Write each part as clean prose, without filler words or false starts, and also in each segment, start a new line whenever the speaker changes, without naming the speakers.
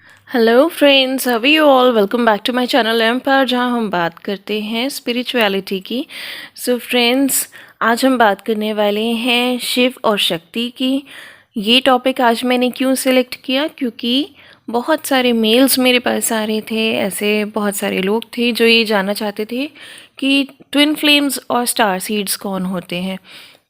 Hello friends, how you all. Welcome back to my channel empire, जहां हम बात करते हैं स्पिरिचुअलिटी की। सो फ्रेंड्स, आज हम बात करने वाले हैं शिव और शक्ति की। ये टॉपिक आज मैंने क्यों सिलेक्ट किया, क्योंकि बहुत सारे मेल्स मेरे पास आ रहे थे। ऐसे बहुत सारे लोग थे जो ये जानना चाहते थे कि ट्विन फ्लेम्स और स्टार सीड्स कौन होते हैं।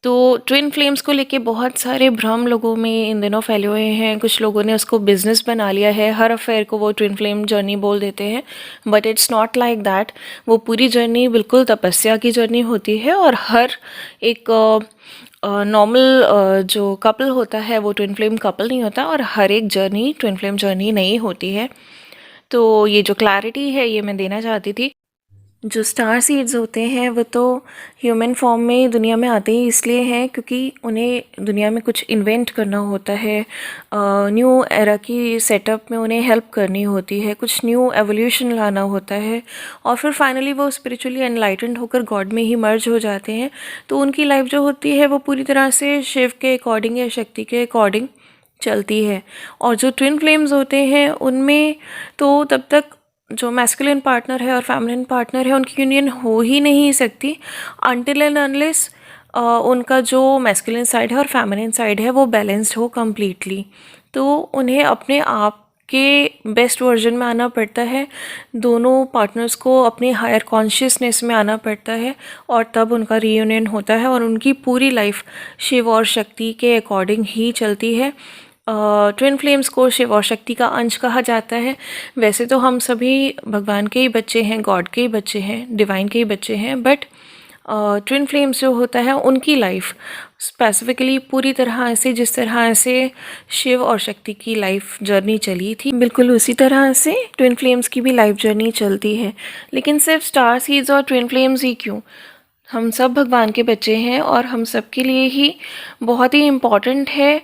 तो ट्विन फ्लेम्स को लेके बहुत सारे भ्रम लोगों में इन दिनों फैले हुए हैं। कुछ लोगों ने उसको बिजनेस बना लिया है, हर अफेयर को वो ट्विन फ्लेम जर्नी बोल देते हैं, but it's not like that. वो पूरी जर्नी बिल्कुल तपस्या की जर्नी होती है, और हर एक नॉर्मल जो कपल होता है वो ट्विन फ्लेम कपल नहीं होता, और हर एक जर्नी ट्विन फ्लेम जर्नी नहीं होती है। तो ये जो क्लैरिटी है ये मैं देना चाहती थी। जो स्टार सीड्स होते हैं वो तो ह्यूमन फॉर्म में दुनिया में आते ही इसलिए हैं क्योंकि उन्हें दुनिया में कुछ इन्वेंट करना होता है। न्यू एरा की सेटअप में उन्हें हेल्प करनी होती है, कुछ न्यू एवोल्यूशन लाना होता है, और फिर फाइनली वो स्पिरिचुअली एनलाइटेंड होकर गॉड में ही मर्ज हो जाते हैं। तो उनकी लाइफ जो होती है वो पूरी तरह से शिव के अकॉर्डिंग या शक्ति के अकॉर्डिंग चलती है। और जो ट्विन फ्लेम्स होते हैं उनमें तो तब तक जो मैस्कुलिन पार्टनर है और फेमिनिन पार्टनर है उनकी यूनियन हो ही नहीं सकती अनटिल एंड अनलेस उनका जो मैस्कुलिन साइड है और फेमिनिन साइड है वो बैलेंस्ड हो कम्प्लीटली। तो उन्हें अपने आप के बेस्ट वर्जन में आना पड़ता है, दोनों पार्टनर्स को अपने हायर कॉन्शियसनेस में आना पड़ता है, और तब उनका रीयूनियन होता है और उनकी पूरी लाइफ शिव और शक्ति के अकॉर्डिंग ही चलती है। ट्विन फ्लेम्स को शिव और शक्ति का अंश कहा जाता है। वैसे तो हम सभी भगवान के ही बच्चे हैं, गॉड के ही बच्चे हैं, डिवाइन के ही बच्चे हैं, बट ट्विन फ्लेम्स जो होता है उनकी लाइफ स्पेसिफिकली पूरी तरह से जिस तरह से शिव और शक्ति की लाइफ जर्नी चली थी, बिल्कुल उसी तरह से ट्विन फ्लेम्स की भी लाइफ जर्नी चलती है। लेकिन सिर्फ स्टार सीड्स और ट्विन फ्लेम्स ही क्यों, हम सब भगवान के बच्चे हैं और हम सब के लिए ही बहुत ही इम्पॉर्टेंट है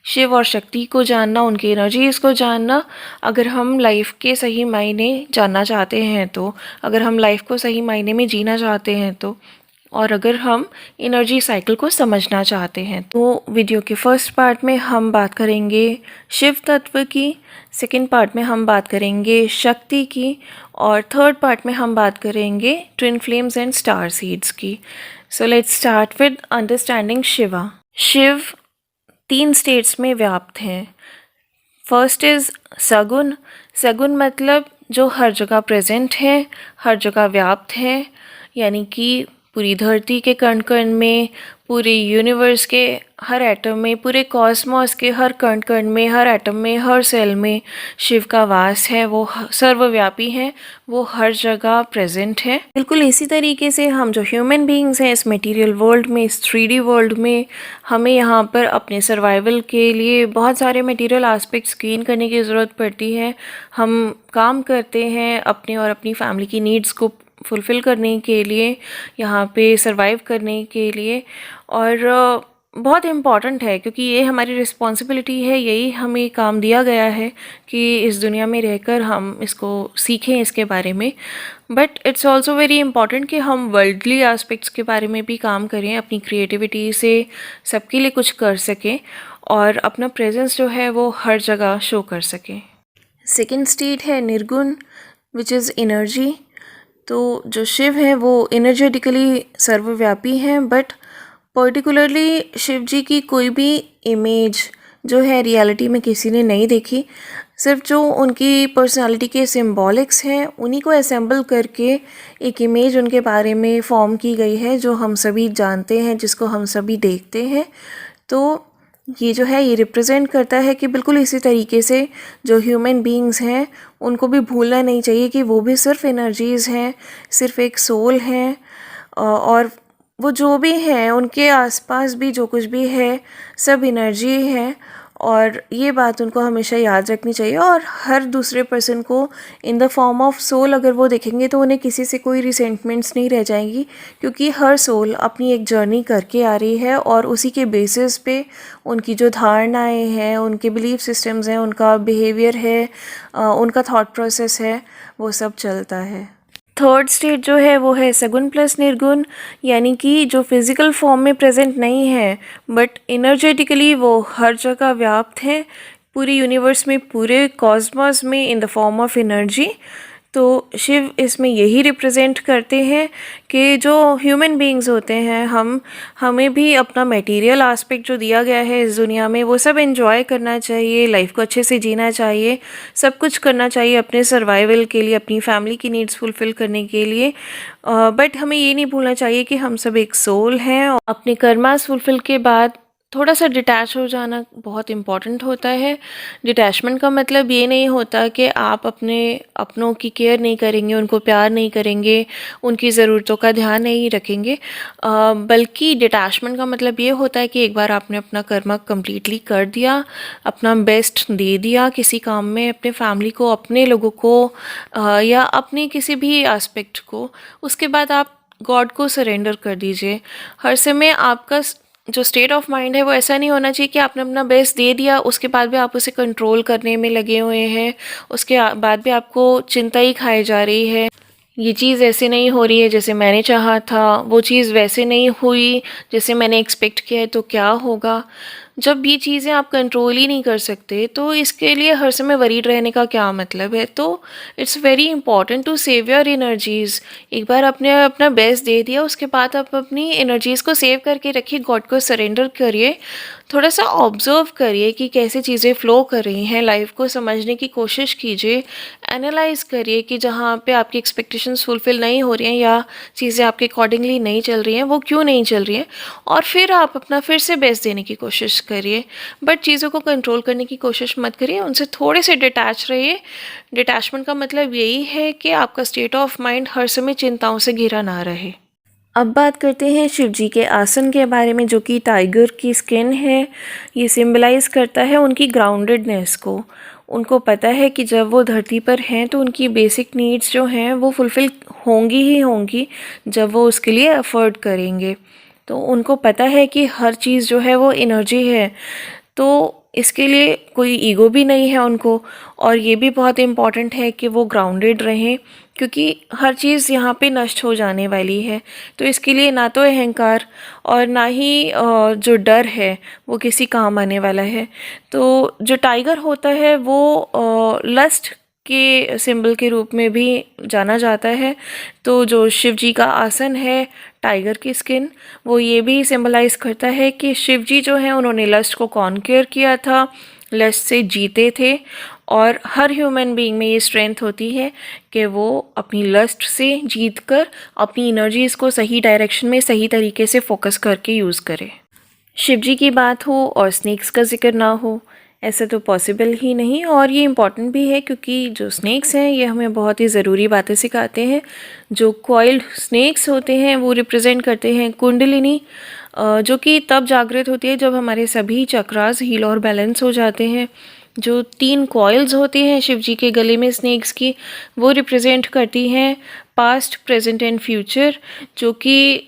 शिव और शक्ति को जानना, उनकी एनर्जीज़ को जानना। अगर हम लाइफ के सही मायने जानना चाहते हैं तो, अगर हम लाइफ को सही मायने में जीना चाहते हैं तो, और अगर हम एनर्जी साइकिल को समझना चाहते हैं तो वीडियो के फर्स्ट पार्ट में हम बात करेंगे शिव तत्व की, सेकंड पार्ट में हम बात करेंगे शक्ति की, और थर्ड पार्ट में हम बात करेंगे twin flames and star seeds की। So let's start with understanding Shiva. Shiv 3 states में व्याप्त हैं। फर्स्ट इज़ सगुन। सगुन मतलब जो हर जगह प्रेजेंट है, हर जगह व्याप्त है, यानी कि पूरी धरती के कण कण में, पूरे यूनिवर्स के हर एटम में, पूरे कॉस्मॉस के हर कण कण में, हर एटम में, हर सेल में शिव का वास है। वो सर्वव्यापी है, वो हर जगह प्रेजेंट है। बिल्कुल इसी तरीके से हम जो ह्यूमन बीइंग्स हैं इस मटेरियल वर्ल्ड में, इस 3D वर्ल्ड में, हमें यहाँ पर अपने सर्वाइवल के लिए बहुत सारे मटेरियल एस्पेक्ट्स गेन करने की ज़रूरत पड़ती है। हम काम करते हैं अपने और अपनी फैमिली की नीड्स को फुलफ़िल करने के लिए, यहाँ पे सरवाइव करने के लिए, और बहुत इम्पॉर्टेंट है क्योंकि ये हमारी रिस्पॉन्सिबिलिटी है, यही हमें काम दिया गया है कि इस दुनिया में रहकर हम इसको सीखें इसके बारे में। But it's also very important कि हम वर्ल्डली एस्पेक्ट्स के बारे में भी काम करें, अपनी क्रिएटिविटी से सबके लिए कुछ कर सकें और अपना प्रेजेंस जो है वो हर जगह शो कर सकें। सेकेंड स्टेट है निर्गुण, विच इज़ एनर्जी। तो जो शिव है वो एनर्जेटिकली सर्वव्यापी हैं, बट पर्टिकुलरली शिव जी की कोई भी इमेज जो है रियलिटी में किसी ने नहीं देखी। सिर्फ जो उनकी पर्सनालिटी के सिम्बॉलिक्स हैं उन्हीं को असेंबल करके एक इमेज उनके बारे में फॉर्म की गई है जो हम सभी जानते हैं, जिसको हम सभी देखते हैं। तो ये जो है ये रिप्रेजेंट करता है कि बिल्कुल इसी तरीके से जो ह्यूमन बीइंग्स हैं उनको भी भूलना नहीं चाहिए कि वो भी सिर्फ एनर्जीज़ हैं, सिर्फ एक सोल हैं, और वो जो भी हैं उनके आसपास भी जो कुछ भी है सब एनर्जी है। और ये बात उनको हमेशा याद रखनी चाहिए, और हर दूसरे पर्सन को in the form of soul अगर वो देखेंगे तो उन्हें किसी से कोई रिसेंटमेंट्स नहीं रह जाएंगी, क्योंकि हर सोल अपनी एक जर्नी करके आ रही है और उसी के बेसिस पे उनकी जो धारणाएं हैं, उनके बिलीफ सिस्टम्स हैं, उनका बिहेवियर है, उनका थॉट प्रोसेस है, वो सब चलता है। थर्ड स्टेट जो है वो है सगुन प्लस निर्गुण, यानी कि जो फिज़िकल फॉर्म में प्रेजेंट नहीं है बट एनर्जेटिकली वो हर जगह व्याप्त है। पूरे यूनिवर्स में, पूरे कॉस्मॉस में इन द फॉर्म ऑफ एनर्जी। तो शिव इसमें यही रिप्रेजेंट करते हैं कि जो ह्यूमन बीइंग्स होते हैं, हमें भी अपना मटेरियल एस्पेक्ट जो दिया गया है इस दुनिया में, वो सब एंजॉय करना चाहिए, लाइफ को अच्छे से जीना चाहिए, सब कुछ करना चाहिए अपने सर्वाइवल के लिए, अपनी फैमिली की नीड्स फुलफ़िल करने के लिए। बट हमें ये नहीं भूलना चाहिए कि हम सब एक सोल हैं, और अपने कर्मास फुलफ़िल के बाद थोड़ा सा डिटैच हो जाना बहुत इम्पॉर्टेंट होता है। डिटैचमेंट का मतलब ये नहीं होता कि आप अपने अपनों की केयर नहीं करेंगे, उनको प्यार नहीं करेंगे, उनकी ज़रूरतों का ध्यान नहीं रखेंगे, बल्कि डिटैचमेंट का मतलब ये होता है कि एक बार आपने अपना कर्म कम्प्लीटली कर दिया, अपना बेस्ट दे दिया किसी काम में, अपने फैमिली को, अपने लोगों को, या अपने किसी भी एस्पेक्ट को, उसके बाद आप गॉड को सरेंडर कर दीजिए। हर समय आपका जो स्टेट ऑफ माइंड है वो ऐसा नहीं होना चाहिए कि आपने अपना बेस्ट दे दिया, उसके बाद भी आप उसे कंट्रोल करने में लगे हुए हैं, उसके बाद भी आपको चिंता ही खाई जा रही है, ये चीज़ ऐसे नहीं हो रही है जैसे मैंने चाहा था, वो चीज़ वैसे नहीं हुई जैसे मैंने एक्सपेक्ट किया है, तो क्या होगा। जब ये चीज़ें आप कंट्रोल ही नहीं कर सकते तो इसके लिए हर समय वरीड रहने का क्या मतलब है। तो it's very important to save your energies. एक बार आपने अपना बेस्ट दे दिया, उसके बाद आप अपनी एनर्जीज़ को सेव करके रखिए, गॉड को सरेंडर करिए, थोड़ा सा ऑब्जर्व करिए कि कैसे चीज़ें फ़्लो कर रही हैं, लाइफ को समझने की कोशिश कीजिए, एनालाइज़ करिए कि जहाँ पे आपकी एक्सपेक्टेशंस फुलफ़िल नहीं हो रही हैं या चीज़ें आपके अकॉर्डिंगली नहीं चल रही हैं, वो क्यों नहीं चल रही हैं, और फिर आप अपना फिर से बेस्ट देने की कोशिश करिए। बट चीज़ों को कंट्रोल करने की कोशिश मत करिए, उनसे थोड़े से डिटैच रहिए। डिटैचमेंट का मतलब यही है कि आपका स्टेट ऑफ माइंड हर समय चिंताओं से घिरा ना रहे। अब बात करते हैं शिव जी के आसन के बारे में, जो कि टाइगर की स्किन है। ये सिंबलाइज़ करता है उनकी ग्राउंडेडनेस को। उनको पता है कि जब वो धरती पर हैं तो उनकी बेसिक नीड्स जो हैं वो फुलफ़िल होंगी ही होंगी जब वो उसके लिए एफ़र्ट करेंगे। तो उनको पता है कि हर चीज़ जो है वो एनर्जी है, तो इसके लिए कोई ईगो भी नहीं है उनको। और ये भी बहुत इम्पॉर्टेंट है कि वो ग्राउंडेड रहें, क्योंकि हर चीज़ यहाँ पे नष्ट हो जाने वाली है। तो इसके लिए ना तो अहंकार और ना ही जो डर है वो किसी काम आने वाला है। तो जो टाइगर होता है वो लस्ट के सिंबल के रूप में भी जाना जाता है। तो जो शिव जी का आसन है, टाइगर की स्किन, वो ये भी सिंबलाइज़ करता है कि शिव जी जो हैं उन्होंने लस्ट को कॉन्क्यर किया था, लस्ट से जीते थे। और हर ह्यूमन बीइंग में ये स्ट्रेंथ होती है कि वो अपनी लस्ट से जीत कर अपनी एनर्जीज़ को सही डायरेक्शन में सही तरीके से फोकस करके यूज़ करे। शिव जी की बात हो और स्नेक्स का जिक्र ना हो, ऐसा तो पॉसिबल ही नहीं। और ये इम्पॉर्टेंट भी है क्योंकि जो स्नेक्स हैं ये हमें बहुत ही ज़रूरी बातें सिखाते हैं। जो कॉइल्ड स्नेक्स होते हैं वो रिप्रेजेंट करते हैं कुंडलिनी, जो कि तब जागृत होती है जब हमारे सभी चक्रास हील और बैलेंस हो जाते हैं। जो 3 कॉइल्स होती हैं शिव जी के गले में स्नेक्स की, वो रिप्रेजेंट करती हैं पास्ट, प्रेजेंट एंड फ्यूचर, जो कि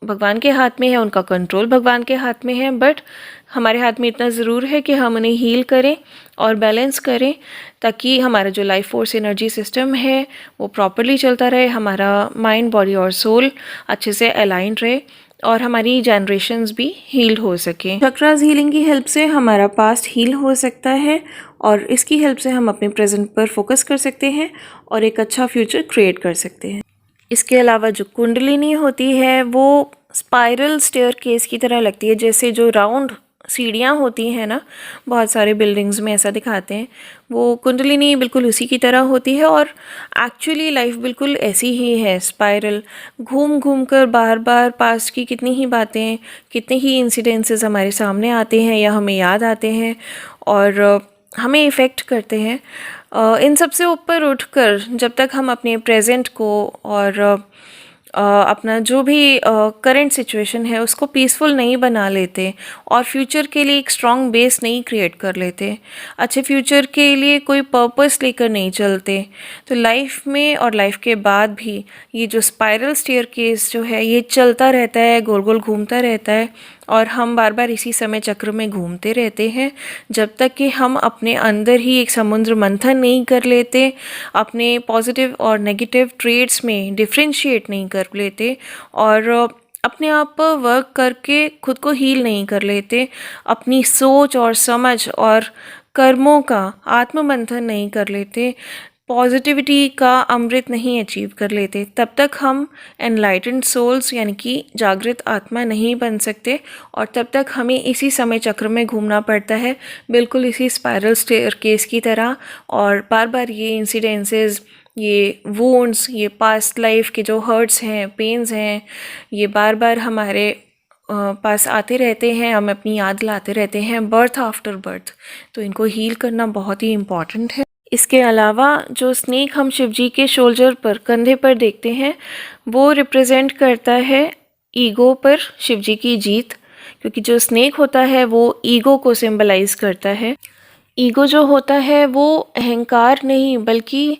भगवान के हाथ में है, उनका कंट्रोल भगवान के हाथ में है। बट हमारे हाथ में इतना ज़रूर है कि हम उन्हें हील करें और बैलेंस करें, ताकि हमारा जो लाइफ फोर्स एनर्जी सिस्टम है वो प्रॉपरली चलता रहे, हमारा माइंड, बॉडी और सोल अच्छे से अलाइंड रहे और हमारी जनरेशन्स भी हील्ड हो सकें। चक्रास हीलिंग की हेल्प से हमारा पास्ट हील हो सकता है और इसकी हेल्प से हम अपने प्रेजेंट पर फोकस कर सकते हैं और एक अच्छा फ्यूचर क्रिएट कर सकते हैं। इसके अलावा जो कुंडलिनी होती है वो स्पाइरल स्टेयरकेस की तरह लगती है, जैसे जो राउंड सीढ़ियाँ होती हैं ना, बहुत सारे बिल्डिंग्स में ऐसा दिखाते हैं, वो कुंडलिनी बिल्कुल उसी की तरह होती है। और एक्चुअली लाइफ बिल्कुल ऐसी ही है, स्पाइरल, घूम घूम कर बार बार पास्ट की कितनी ही बातें, कितने ही इंसिडेंसेस हमारे सामने आते हैं या हमें याद आते हैं और हमें इफ़ेक्ट करते हैं। इन सब से ऊपर उठकर जब तक हम अपने प्रेजेंट को और अपना जो भी करंट सिचुएशन है उसको पीसफुल नहीं बना लेते और फ्यूचर के लिए एक स्ट्रॉन्ग बेस नहीं क्रिएट कर लेते, अच्छे फ्यूचर के लिए कोई पर्पस लेकर नहीं चलते, तो लाइफ में और लाइफ के बाद भी ये जो स्पाइरल स्टेयरकेस जो है ये चलता रहता है, गोल गोल घूमता रहता है और हम बार बार इसी समय चक्र में घूमते रहते हैं जब तक कि हम अपने अंदर ही एक समुद्र मंथन नहीं कर लेते, अपने पॉजिटिव और नेगेटिव ट्रेड्स में डिफ्रेंशिएट नहीं कर लेते और अपने आप पर वर्क करके खुद को हील नहीं कर लेते, अपनी सोच और समझ और कर्मों का आत्ममंथन नहीं कर लेते, पॉजिटिविटी का अमृत नहीं अचीव कर लेते, तब तक हम एनलाइटेंड सोल्स यानी कि जागृत आत्मा नहीं बन सकते। और तब तक हमें इसी समय चक्र में घूमना पड़ता है, बिल्कुल इसी स्पाइरल स्टेयरकेस की तरह। और बार बार ये इंसिडेंसेस, ये वुंड्स, ये पास्ट लाइफ के जो हर्ट्स हैं, पेन्स हैं, ये बार बार हमारे पास आते रहते हैं, हम अपनी याद लाते रहते हैं बर्थ आफ्टर बर्थ। तो इनको हील करना बहुत ही इम्पॉर्टेंट है। इसके अलावा जो स्नेक हम शिव जी के शोल्डर पर, कंधे पर देखते हैं, वो रिप्रेजेंट करता है ईगो पर शिव जी की जीत, क्योंकि जो स्नेक होता है वो ईगो को सिंबलाइज करता है। ईगो जो होता है वो अहंकार नहीं बल्कि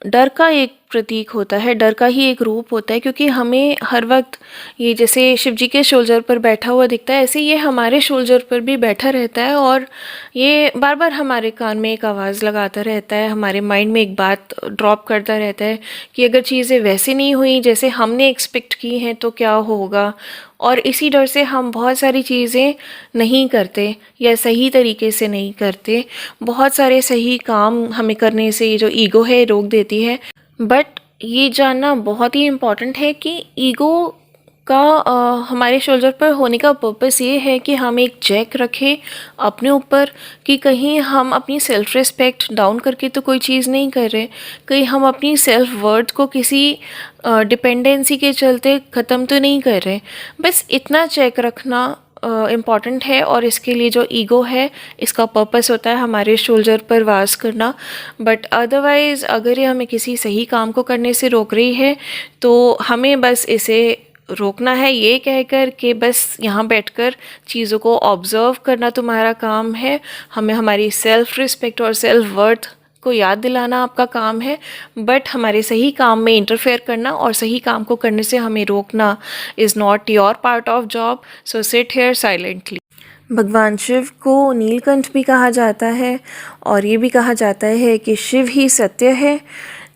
डर का एक प्रतीक होता है, डर का ही एक रूप होता है। क्योंकि हमें हर वक्त ये जैसे शिव जी के शोल्डर पर बैठा हुआ दिखता है, ऐसे ये हमारे शोल्डर पर भी बैठा रहता है और ये बार बार हमारे कान में एक आवाज़ लगाता रहता है, हमारे माइंड में एक बात ड्रॉप करता रहता है कि अगर चीज़ें वैसे नहीं हुई जैसे हमने एक्सपेक्ट की हैं तो क्या होगा। और इसी डर से हम बहुत सारी चीज़ें नहीं करते या सही तरीके से नहीं करते। बहुत सारे सही काम हमें करने से ये जो ईगो है रोक देती है। बट ये जानना बहुत ही इम्पॉर्टेंट है कि ईगो का हमारे शोल्डर पर होने का पर्पस ये है कि हम एक चेक रखें अपने ऊपर कि कहीं हम अपनी सेल्फ रिस्पेक्ट डाउन करके तो कोई चीज़ नहीं कर रहे, कहीं हम अपनी सेल्फ वर्थ को किसी डिपेंडेंसी के चलते ख़त्म तो नहीं कर रहे। बस इतना चेक रखना इम्पॉर्टेंट है। और इसके लिए जो ईगो है, इसका पर्पस होता है हमारे शोल्डर पर वास करना। बट अदरवाइज़ अगर ये हमें किसी सही काम को करने से रोक रही है तो हमें बस इसे रोकना है ये कहकर कि बस यहाँ बैठकर चीज़ों को ऑब्ज़र्व करना तुम्हारा काम है। हमें हमारी सेल्फ़ रिस्पेक्ट और सेल्फ़ वर्थ को याद दिलाना आपका काम है। बट हमारे सही काम में इंटरफेयर करना और सही काम को करने से हमें रोकना is not your part of job. So sit here silently. भगवान शिव को नीलकंठ भी कहा जाता है और ये भी कहा जाता है कि शिव ही सत्य है।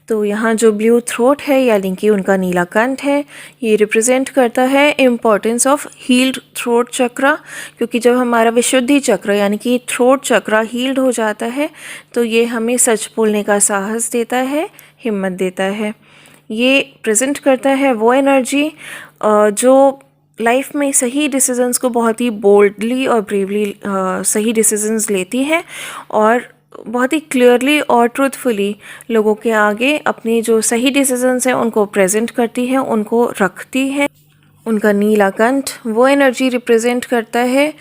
तो यहाँ जो ब्लू थ्रोट है यानी कि उनका नीला कंठ है, ये रिप्रेजेंट करता है इम्पोर्टेंस ऑफ हील्ड थ्रोट चक्र। क्योंकि जब हमारा विशुद्धि चक्र यानी कि थ्रोट चक्र हील्ड हो जाता है तो ये हमें सच बोलने का साहस देता है, हिम्मत देता है। ये प्रेजेंट करता है वो एनर्जी जो लाइफ में सही डिसीजंस को बहुत ही बोल्डली और ब्रेवली सही डिसीजंस लेती है और बहुत ही क्लियरली और ट्रूथफुली लोगों के आगे अपनी जो सही डिसीजंस हैं उनको प्रेजेंट करती है, उनको रखती है। उनका नीला कंठ वो एनर्जी रिप्रेजेंट करता है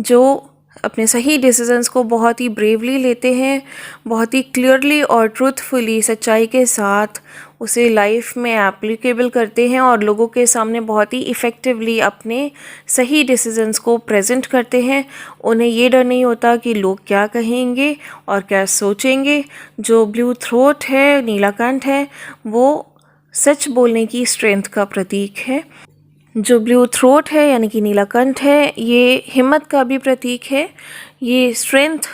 जो अपने सही डिसीजंस को बहुत ही ब्रेवली लेते हैं, बहुत ही क्लियरली और ट्रूथफुली सच्चाई के साथ उसे लाइफ में एप्लीकेबल करते हैं और लोगों के सामने बहुत ही इफ़ेक्टिवली अपने सही डिसीजंस को प्रेजेंट करते हैं। उन्हें ये डर नहीं होता कि लोग क्या कहेंगे और क्या सोचेंगे। जो ब्लू थ्रोट है, नीलाकंठ है, वो सच बोलने की स्ट्रेंथ का प्रतीक है। जो ब्लू थ्रोट है यानी कि नीलाकंठ है, ये हिम्मत का भी प्रतीक है, ये स्ट्रेंथ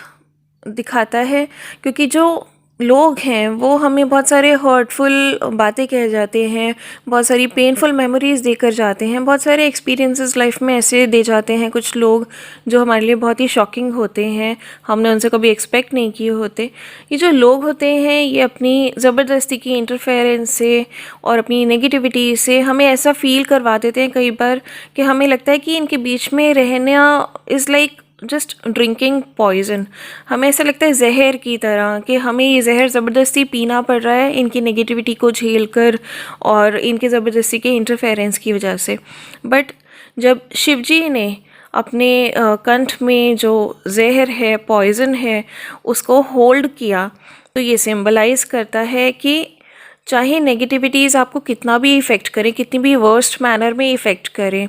दिखाता है। क्योंकि जो लोग हैं वो हमें बहुत सारे हर्टफुल बातें कह जाते हैं, बहुत सारी पेनफुल मेमोरीज़ देकर जाते हैं, बहुत सारे एक्सपीरियंसेस लाइफ में ऐसे दे जाते हैं कुछ लोग जो हमारे लिए बहुत ही शॉकिंग होते हैं, हमने उनसे कभी एक्सपेक्ट नहीं किए होते। ये जो लोग होते हैं ये अपनी ज़बरदस्ती की इंटरफेरेंस से और अपनी नेगेटिविटी से हमें ऐसा फील करवा देते हैं कई बार कि हमें लगता है कि इनके बीच में रहना is like just drinking poison. हमें ऐसा लगता है जहर की तरह कि हमें ये जहर ज़बरदस्ती पीना पड़ रहा है इनकी नेगेटिविटी को झेल कर और इनके ज़बरदस्ती के इंटरफेरेंस की वजह से। बट जब शिवजी ने अपने कंठ में जो जहर है, पॉइजन है, उसको होल्ड किया तो ये सिंबलाइज़ करता है कि चाहे नेगेटिविटीज़ आपको कितना भी इफ़ेक्ट करें, कितनी भी वर्स्ट मैनर में इफ़ेक्ट करें,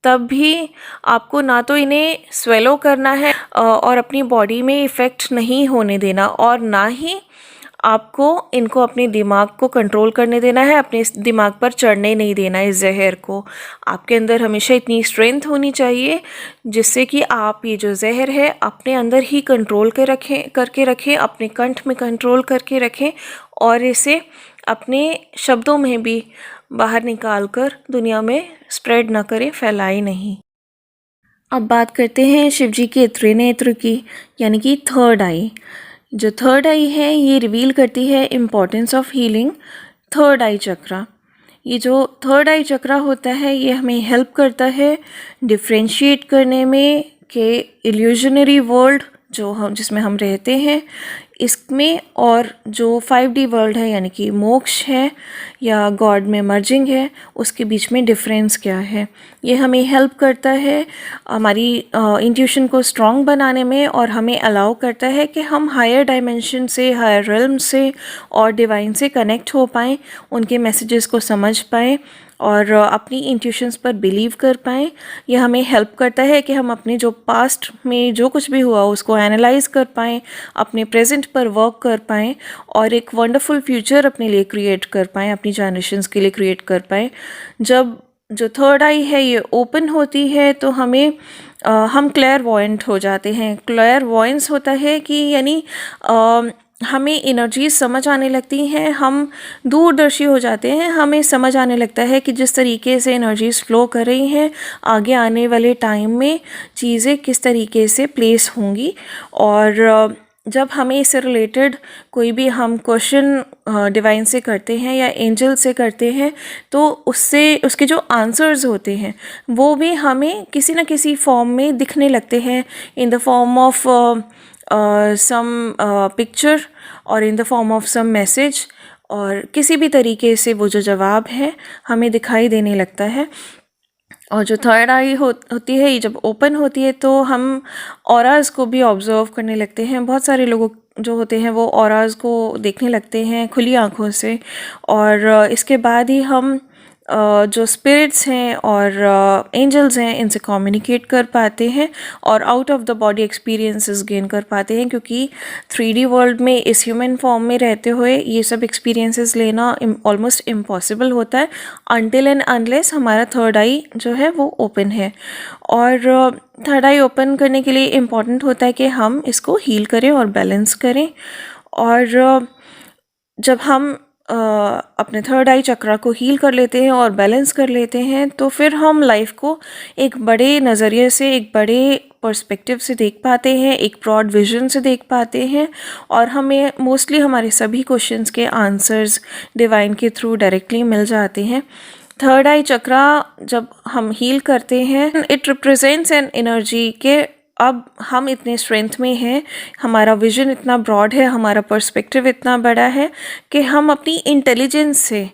तब भी आपको ना तो इन्हें स्वेलो करना है और अपनी बॉडी में इफ़ेक्ट नहीं होने देना, और ना ही आपको इनको अपने दिमाग को कंट्रोल करने देना है, अपने दिमाग पर चढ़ने नहीं देना इस जहर को। आपके अंदर हमेशा इतनी स्ट्रेंथ होनी चाहिए जिससे कि आप ये जो जहर है अपने अंदर ही कंट्रोल करके रखें, अपने कंठ में कंट्रोल करके रखें और इसे अपने शब्दों में भी बाहर निकाल कर दुनिया में स्प्रेड ना करें, फैलाए नहीं। अब बात करते हैं शिव जी के त्रिनेत्र की, यानी कि थर्ड आई। जो थर्ड आई है ये रिवील करती है इम्पोर्टेंस ऑफ हीलिंग थर्ड आई चक्रा। ये जो थर्ड आई चक्रा होता है ये हमें हेल्प करता है डिफ्रेंशिएट करने में कि इल्यूजनरी वर्ल्ड जो हम जिसमें हम रहते हैं इसमें और जो 5D वर्ल्ड है यानी कि मोक्ष है या गॉड में मर्जिंग है उसके बीच में डिफरेंस क्या है। ये हमें हेल्प करता है हमारी इंट्यूशन को स्ट्रॉन्ग बनाने में और हमें अलाउ करता है कि हम हायर डायमेंशन से, हायर रेल्म से और डिवाइन से कनेक्ट हो पाएँ, उनके मैसेजेस को समझ पाएँ और अपनी इंट्यूशंस पर बिलीव कर पाएँ। यह हमें हेल्प करता है कि हम अपने जो पास्ट में जो कुछ भी हुआ उसको एनालाइज कर पाएँ, अपने प्रेजेंट पर वर्क कर पाएँ और एक वंडरफुल फ्यूचर अपने लिए क्रिएट कर पाएँ, अपनी जनरेशन्स के लिए क्रिएट कर पाएँ। जब जो थर्ड आई है ये ओपन होती है तो हम क्लेयरवॉयंट हो जाते हैं। क्लेयरवॉयंस होता है कि यानी हमें एनर्जीज समझ आने लगती हैं, हम दूरदर्शी हो जाते हैं, हमें समझ आने लगता है कि जिस तरीके से एनर्जीज फ्लो कर रही हैं आगे आने वाले टाइम में चीज़ें किस तरीके से प्लेस होंगी। और जब हमें इससे रिलेटेड कोई भी हम क्वेश्चन डिवाइन से करते हैं या एंजल से करते हैं तो उसके जो आंसर्स होते हैं वो भी हमें किसी न किसी फॉर्म में दिखने लगते हैं, in the form of some picture और in the form of some message, और किसी भी तरीके से वो जो जवाब है हमें दिखाई देने लगता है। और जो थर्ड आई होती है ये जब ओपन होती है तो हम ऑराज को भी ऑब्जर्व करने लगते हैं। बहुत सारे लोग जो होते हैं वो ऑराज को देखने लगते हैं खुली आंखों से, और इसके बाद ही हम जो स्पिरिट्स हैं और एंजल्स हैं इनसे कम्युनिकेट कर पाते हैं और out of the body experiences gain कर पाते हैं, क्योंकि 3D वर्ल्ड में इस ह्यूमन फॉर्म में रहते हुए ये सब एक्सपीरियंसेस लेना ऑलमोस्ट इम्पॉसिबल होता है अनटिल एंड अनलेस हमारा थर्ड आई जो है वो ओपन है। और थर्ड आई ओपन करने के लिए इम्पॉर्टेंट होता है कि हम इसको हील करें और बैलेंस करें। और जब हम अपने थर्ड आई चक्रा को हील कर लेते हैं और बैलेंस कर लेते हैं तो फिर हम लाइफ को एक बड़े नज़रिए से, एक बड़े पर्सपेक्टिव से देख पाते हैं, एक ब्रॉड विजन से देख पाते हैं और हमें मोस्टली हमारे सभी क्वेश्चंस के आंसर्स डिवाइन के थ्रू डायरेक्टली मिल जाते हैं। थर्ड आई चक्रा जब हम हील करते हैं इट रिप्रेजेंट्स एन एनर्जी के अब हम इतने स्ट्रेंथ में हैं, हमारा विजन इतना ब्रॉड है, हमारा पर्सपेक्टिव इतना बड़ा है कि हम अपनी इंटेलिजेंस से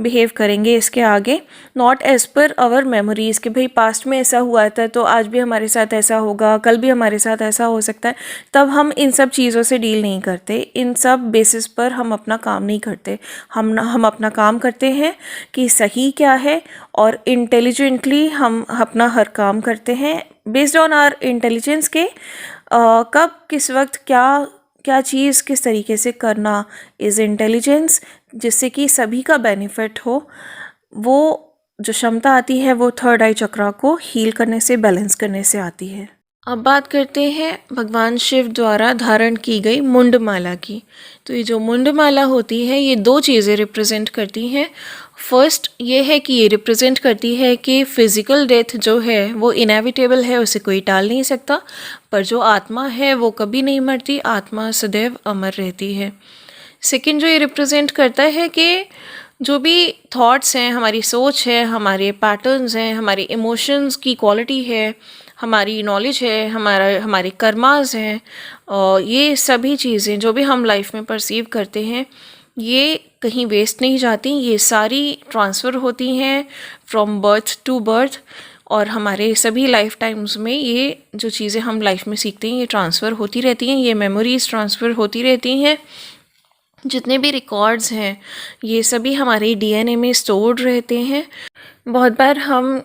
बिहेव करेंगे इसके आगे, not as per our memories कि भाई पास्ट में ऐसा हुआ था तो आज भी हमारे साथ ऐसा होगा, कल भी हमारे साथ ऐसा हो सकता है। तब हम इन सब चीज़ों से डील नहीं करते, इन सब बेसिस पर हम अपना काम नहीं करते। हम अपना काम करते हैं कि सही क्या है और इंटेलिजेंटली हम अपना हर काम करते हैं बेस्ड ऑन आवर इंटेलिजेंस के कब किस वक्त क्या चीज़ किस तरीके से करना इज़ इंटेलिजेंस, जिससे कि सभी का बेनिफिट हो। वो जो क्षमता आती है वो थर्ड आई चक्रा को हील करने से, बैलेंस करने से आती है। अब बात करते हैं भगवान शिव द्वारा धारण की गई मुंडमाला की। तो ये जो मुंडमाला होती है ये दो चीज़ें रिप्रेजेंट करती हैं। फर्स्ट ये है कि ये रिप्रेजेंट करती है कि फ़िज़िकल डेथ जो है वो इनएविटेबल है, उसे कोई टाल नहीं सकता, पर जो आत्मा है वो कभी नहीं मरती, आत्मा सदैव अमर रहती है। सेकंड जो ये रिप्रेजेंट करता है कि जो भी थॉट्स हैं, हमारी सोच है, हमारे पैटर्न्स हैं, हमारे इमोशंस की क्वालिटी है, हमारी नॉलेज है, हमारे कर्मास हैं, और ये सभी चीज़ें जो भी हम लाइफ में परसीव करते हैं ये कहीं वेस्ट नहीं जाती, ये सारी ट्रांसफ़र होती हैं फ्रॉम बर्थ टू बर्थ। और हमारे सभी लाइफ टाइम्स में ये जो चीज़ें हम लाइफ में सीखते हैं ये ट्रांसफ़र होती रहती हैं, ये मेमोरीज़ ट्रांसफ़र होती रहती हैं। जितने भी रिकॉर्ड्स हैं ये सभी हमारे डीएनए में स्टोर्ड रहते हैं। बहुत बार हम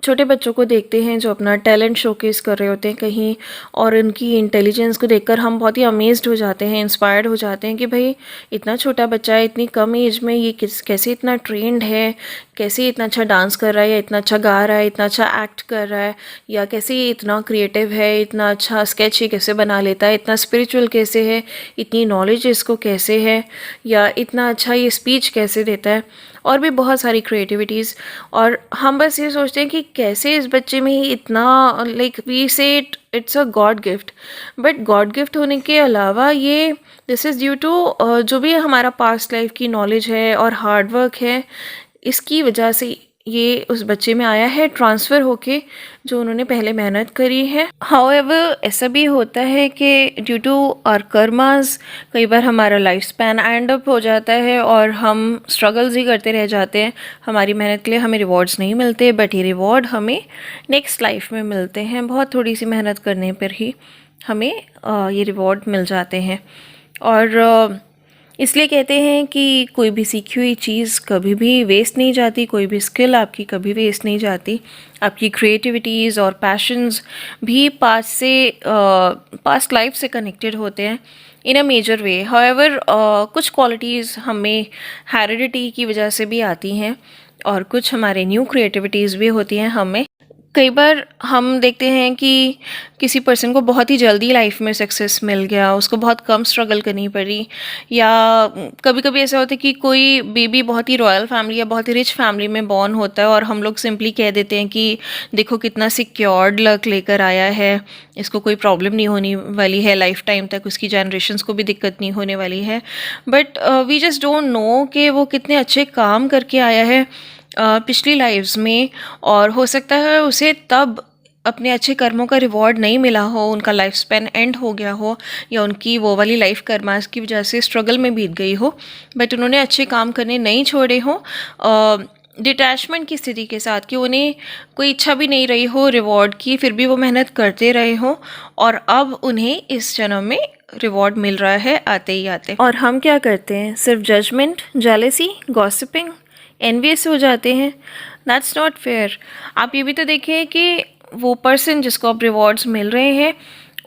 छोटे बच्चों को देखते हैं जो अपना टैलेंट शोकेस कर रहे होते हैं कहीं, और उनकी इंटेलिजेंस को देखकर हम बहुत ही अमेज्ड हो जाते हैं, इंस्पायर्ड हो जाते हैं कि भाई इतना छोटा बच्चा है, इतनी कम एज में ये कैसे इतना ट्रेंड है, कैसे इतना अच्छा डांस कर रहा है, या इतना अच्छा गा रहा है, इतना अच्छा एक्ट कर रहा है, या कैसे ये इतना क्रिएटिव है, इतना अच्छा स्केच ये कैसे बना लेता है, इतना स्पिरिचुअल कैसे है, इतनी नॉलेज इसको कैसे है, या इतना अच्छा ये स्पीच कैसे देता है, और भी बहुत सारी क्रिएटिविटीज़। और हम बस ये सोचते हैं कि कैसे इस बच्चे में ही इतना, लाइक वी से it's a God gift, but God gift होने के अलावा ये दिस इज़ ड्यू टू जो भी हमारा पास्ट लाइफ की नॉलेज है और हार्ड वर्क है, इसकी वजह से ये उस बच्चे में आया है ट्रांसफ़र होके, जो उन्होंने पहले मेहनत करी है। हाउएवर ऐसा भी होता है कि ड्यू टू आवर कर्मास कई बार हमारा लाइफ स्पैन एंड अप हो जाता है और हम स्ट्रगल्स ही करते रह जाते हैं, हमारी मेहनत के लिए हमें रिवॉर्ड्स नहीं मिलते, बट ये रिवॉर्ड हमें नेक्स्ट लाइफ में मिलते हैं। बहुत थोड़ी सी मेहनत करने पर ही हमें ये रिवॉर्ड मिल जाते हैं। और इसलिए कहते हैं कि कोई भी सीखी हुई चीज़ कभी भी वेस्ट नहीं जाती, कोई भी स्किल आपकी कभी वेस्ट नहीं जाती। आपकी क्रिएटिविटीज़ और पैशंस भी पास्ट लाइफ से कनेक्टेड होते हैं इन अ मेजर वे। हाउएवर कुछ क्वालिटीज़ हमें हेरिडिटी की वजह से भी आती हैं और कुछ हमारे न्यू क्रिएटिविटीज़ भी होती हैं हमें। कई बार हम देखते हैं कि किसी पर्सन को बहुत ही जल्दी लाइफ में सक्सेस मिल गया, उसको बहुत कम स्ट्रगल करनी पड़ी, या कभी कभी ऐसा होता है कि कोई बेबी बहुत ही रॉयल फैमिली या बहुत ही रिच फैमिली में बॉर्न होता है और हम लोग सिंपली कह देते हैं कि देखो कितना सिक्योर्ड लक लेकर आया है, इसको कोई प्रॉब्लम नहीं होने वाली है लाइफ टाइम तक, उसकी जनरेशन्स को भी दिक्कत नहीं होने वाली है। But we just don't know कि वो कितने अच्छे काम करके आया है पिछली लाइफ्स में, और हो सकता है उसे तब अपने अच्छे कर्मों का रिवॉर्ड नहीं मिला हो, उनका लाइफ स्पैन एंड हो गया हो, या उनकी वो वाली लाइफ कर्मास की वजह से स्ट्रगल में बीत गई हो, बट उन्होंने अच्छे काम करने नहीं छोड़े हो डिटैचमेंट की स्थिति के साथ, कि उन्हें कोई इच्छा भी नहीं रही हो रिवॉर्ड की, फिर भी वो मेहनत करते रहे हो और अब उन्हें इस जन्म में रिवॉर्ड मिल रहा है आते ही आते। और हम क्या करते हैं, सिर्फ जजमेंट, जेलेसी, गॉसिपिंग, एनवियस हो जाते हैं। That's not fair. आप ये भी तो देखिए कि वो पर्सन जिसको अब रिवॉर्ड्स मिल रहे हैं,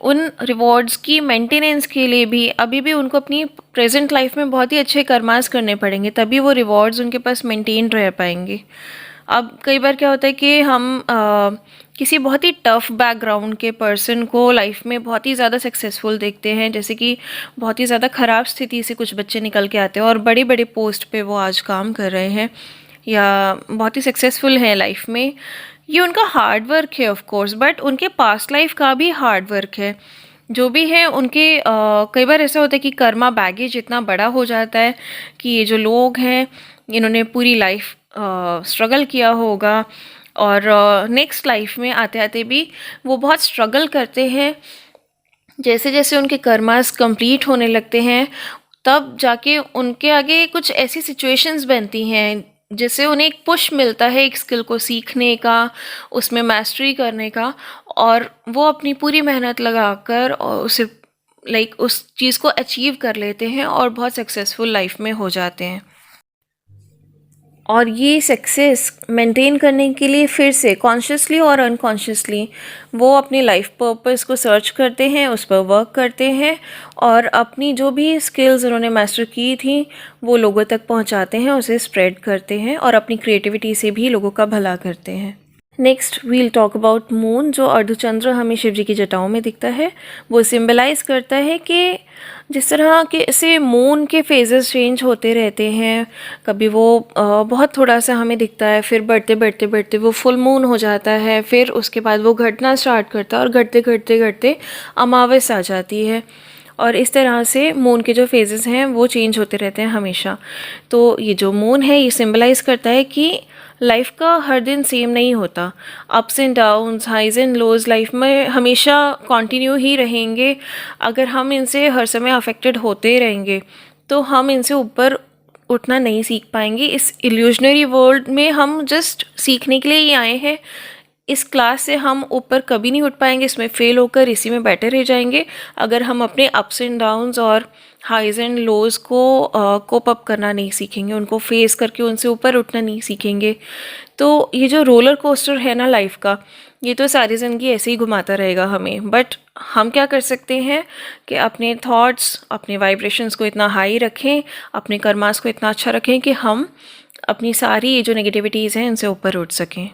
उन रिवॉर्ड्स की मेंटेनेंस के लिए भी अभी भी उनको अपनी प्रेजेंट लाइफ में बहुत ही अच्छे कर्मास करने पड़ेंगे, तभी वो रिवॉर्ड्स उनके पास मेंटेन रह पाएंगे। अब कई बार क्या होता है कि हम किसी बहुत ही टफ़ बैकग्राउंड के पर्सन को लाइफ में बहुत ही ज़्यादा सक्सेसफुल देखते हैं, जैसे कि बहुत ही ज़्यादा ख़राब स्थिति से कुछ बच्चे निकल के आते हैं और बड़े बड़े पोस्ट पे वो आज काम कर रहे हैं या बहुत ही सक्सेसफुल हैं लाइफ में। ये उनका हार्ड वर्क है ऑफ कोर्स, बट उनके पास्ट लाइफ का भी हार्ड वर्क है। जो भी है उनके कई बार ऐसा होता है कि कर्मा बैगेज इतना बड़ा हो जाता है कि ये जो लोग हैं इन्होंने पूरी लाइफ स्ट्रगल किया होगा और नेक्स्ट लाइफ में आते आते भी वो बहुत स्ट्रगल करते हैं। जैसे जैसे उनके कर्मास कंप्लीट होने लगते हैं तब जाके उनके आगे कुछ ऐसी सिचुएशंस बनती हैं जिससे उन्हें एक पुश मिलता है एक स्किल को सीखने का, उसमें मास्टरी करने का, और वो अपनी पूरी मेहनत लगाकर और उसे उस चीज़ को अचीव कर लेते हैं और बहुत सक्सेसफुल लाइफ में हो जाते हैं। और ये सक्सेस मेंटेन करने के लिए फिर से कॉन्शियसली और अनकॉन्शियसली वो अपनी लाइफ पर्पस को सर्च करते हैं, उस पर वर्क करते हैं और अपनी जो भी स्किल्स उन्होंने मास्टर की थी वो लोगों तक पहुंचाते हैं, उसे स्प्रेड करते हैं और अपनी क्रिएटिविटी से भी लोगों का भला करते हैं। Next we'll talk about moon, जो अर्धचंद्र हमें शिव जी की जटाओं में दिखता है। वो सिंबलाइज करता है कि जिस तरह के ऐसे मून के फेजेस चेंज होते रहते हैं, कभी वो बहुत थोड़ा सा हमें दिखता है, फिर बढ़ते बढ़ते बढ़ते वो फुल मून हो जाता है, फिर उसके बाद वो घटना स्टार्ट करता है और घटते घटते घटते अमावस आ जाती है। और इस तरह से मून के जो फेजेस हैं वो चेंज होते रहते हैं हमेशा। तो ये जो मून है ये सिंबलाइज करता है कि लाइफ का हर दिन सेम नहीं होता, ups and downs, highs and lows life में हमेशा कंटिन्यू ही रहेंगे। अगर हम इनसे हर समय अफेक्टेड होते रहेंगे तो हम इनसे ऊपर उठना नहीं सीख पाएंगे। इस इल्यूजनरी वर्ल्ड में हम जस्ट सीखने के लिए ही आए हैं। इस क्लास से हम ऊपर कभी नहीं उठ पाएंगे, इसमें फेल होकर इसी में बैठे रह जाएंगे अगर हम अपने अप्स एंड डाउन्स और हाइज एंड लोज को कोप अप करना नहीं सीखेंगे, उनको फेस करके उनसे ऊपर उठना नहीं सीखेंगे। तो ये जो रोलर कोस्टर है ना लाइफ का, ये तो सारी ज़िंदगी ऐसे ही घुमाता रहेगा हमें। बट हम क्या कर सकते हैं कि अपने थॉट्स, अपने वाइब्रेशंस को इतना हाई रखें, अपने कर्मास को इतना अच्छा रखें कि हम अपनी सारी ये जो नेगेटिविटीज़ हैं इनसे ऊपर उठ सकें।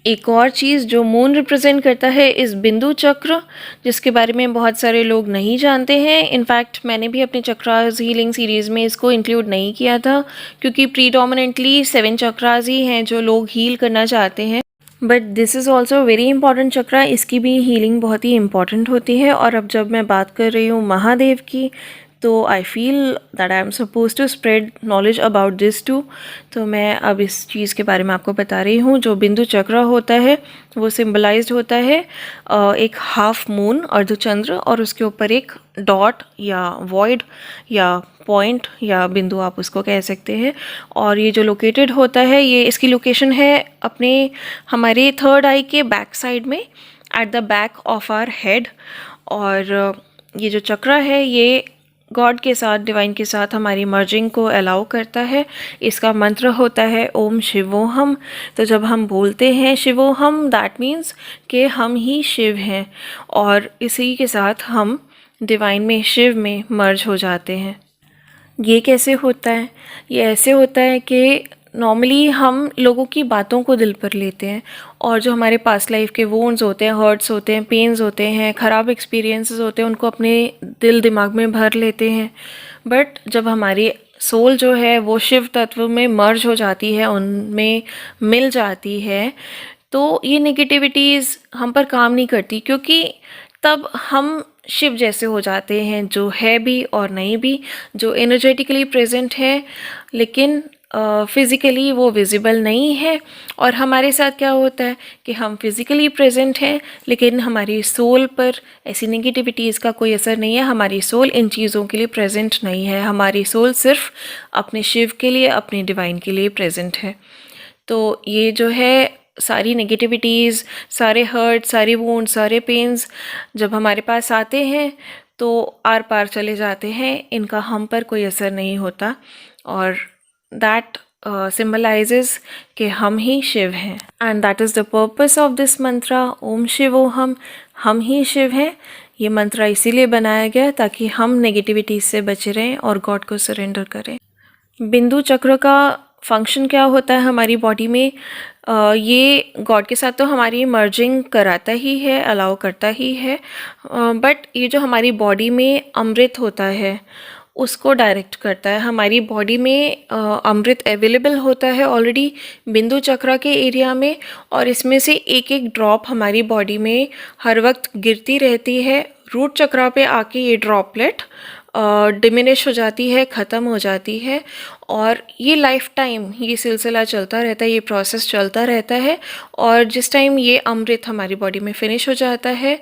एक और चीज़ जो मून रिप्रेजेंट करता है इस बिंदु चक्र, जिसके बारे में बहुत सारे लोग नहीं जानते हैं। इनफैक्ट मैंने भी अपने चक्रास हीलिंग सीरीज़ में इसको इंक्लूड नहीं किया था क्योंकि प्रीडोमिनेंटली 7 चक्रास ही हैं जो लोग हील करना चाहते हैं। But this is also very important chakra, इसकी भी हीलिंग बहुत ही इम्पॉर्टेंट होती है। और अब जब मैं बात कर रही हूँ महादेव की, तो I feel that I am suppose to spread knowledge about this too. तो मैं अब इस चीज़ के बारे में आपको बता रही हूँ। जो बिंदु चक्र होता है वो सिम्बलाइज्ड होता है एक हाफ मून अर्धचंद्र और उसके ऊपर एक डॉट या वॉइड या पॉइंट या बिंदु आप उसको कह सकते हैं। और ये जो लोकेटेड होता है, ये इसकी लोकेशन है अपने हमारे थर्ड आई के बैक साइड में, at the back of our head. और ये जो चक्र है ये गॉड के साथ, डिवाइन के साथ हमारी मर्जिंग को अलाउ करता है। इसका मंत्र होता है ओम शिवोहम। तो जब हम बोलते हैं शिवोहम, दैट मीन्स कि हम ही शिव हैं और इसी के साथ हम डिवाइन में, शिव में मर्ज हो जाते हैं। ये कैसे होता है? ये ऐसे होता है कि नॉर्मली हम लोगों की बातों को दिल पर लेते हैं और जो हमारे पास्ट लाइफ के वोन्स होते हैं, हर्ट्स होते हैं, पेन्स होते हैं, ख़राब एक्सपीरियंसेस होते हैं, उनको अपने दिल दिमाग में भर लेते हैं। बट जब हमारी सोल जो है वो शिव तत्व में मर्ज हो जाती है, उनमें मिल जाती है, तो ये नेगेटिविटीज़ हम पर काम नहीं करती, क्योंकि तब हम शिव जैसे हो जाते हैं, जो है भी और नहीं भी, जो एनर्जेटिकली प्रेजेंट है लेकिन फिज़िकली वो विजिबल नहीं है। और हमारे साथ क्या होता है कि हम फिज़िकली प्रेजेंट हैं लेकिन हमारी सोल पर ऐसी नेगेटिविटीज़ का कोई असर नहीं है। हमारी सोल इन चीज़ों के लिए प्रेजेंट नहीं है। हमारी सोल सिर्फ अपने शिव के लिए, अपने डिवाइन के लिए प्रेजेंट है। तो ये जो है सारी नेगेटिविटीज़, सारे हर्ट, सारे वुंड, सारे पेन्स जब हमारे पास आते हैं तो आर पार चले जाते हैं, इनका हम पर कोई असर नहीं होता। और दैट सिम्बलाइजेस कि हम ही शिव हैं। And that is the purpose of this mantra Om Shivoham. हम ही शिव हैं। ये मंत्रा इसीलिए बनाया गया ताकि हम नेगेटिविटी से बचे रहें और गॉड को सरेंडर करें। बिंदु चक्र का फंक्शन क्या होता है हमारी बॉडी में? ये गॉड के साथ तो हमारी मर्जिंग कराता ही है, अलाउ करता ही है, बट ये जो हमारी बॉडी में अमृत होता है उसको डायरेक्ट करता है। हमारी बॉडी में अमृत अवेलेबल होता है ऑलरेडी बिंदु चक्र के एरिया में, और इसमें से एक एक ड्रॉप हमारी बॉडी में हर वक्त गिरती रहती है। रूट चक्र पे आके ये ड्रॉपलेट डिमिनिश हो जाती है, ख़त्म हो जाती है, और ये लाइफ टाइम ये सिलसिला चलता रहता है, ये प्रोसेस चलता रहता है। और जिस टाइम ये अमृत हमारी बॉडी में फिनिश हो जाता है,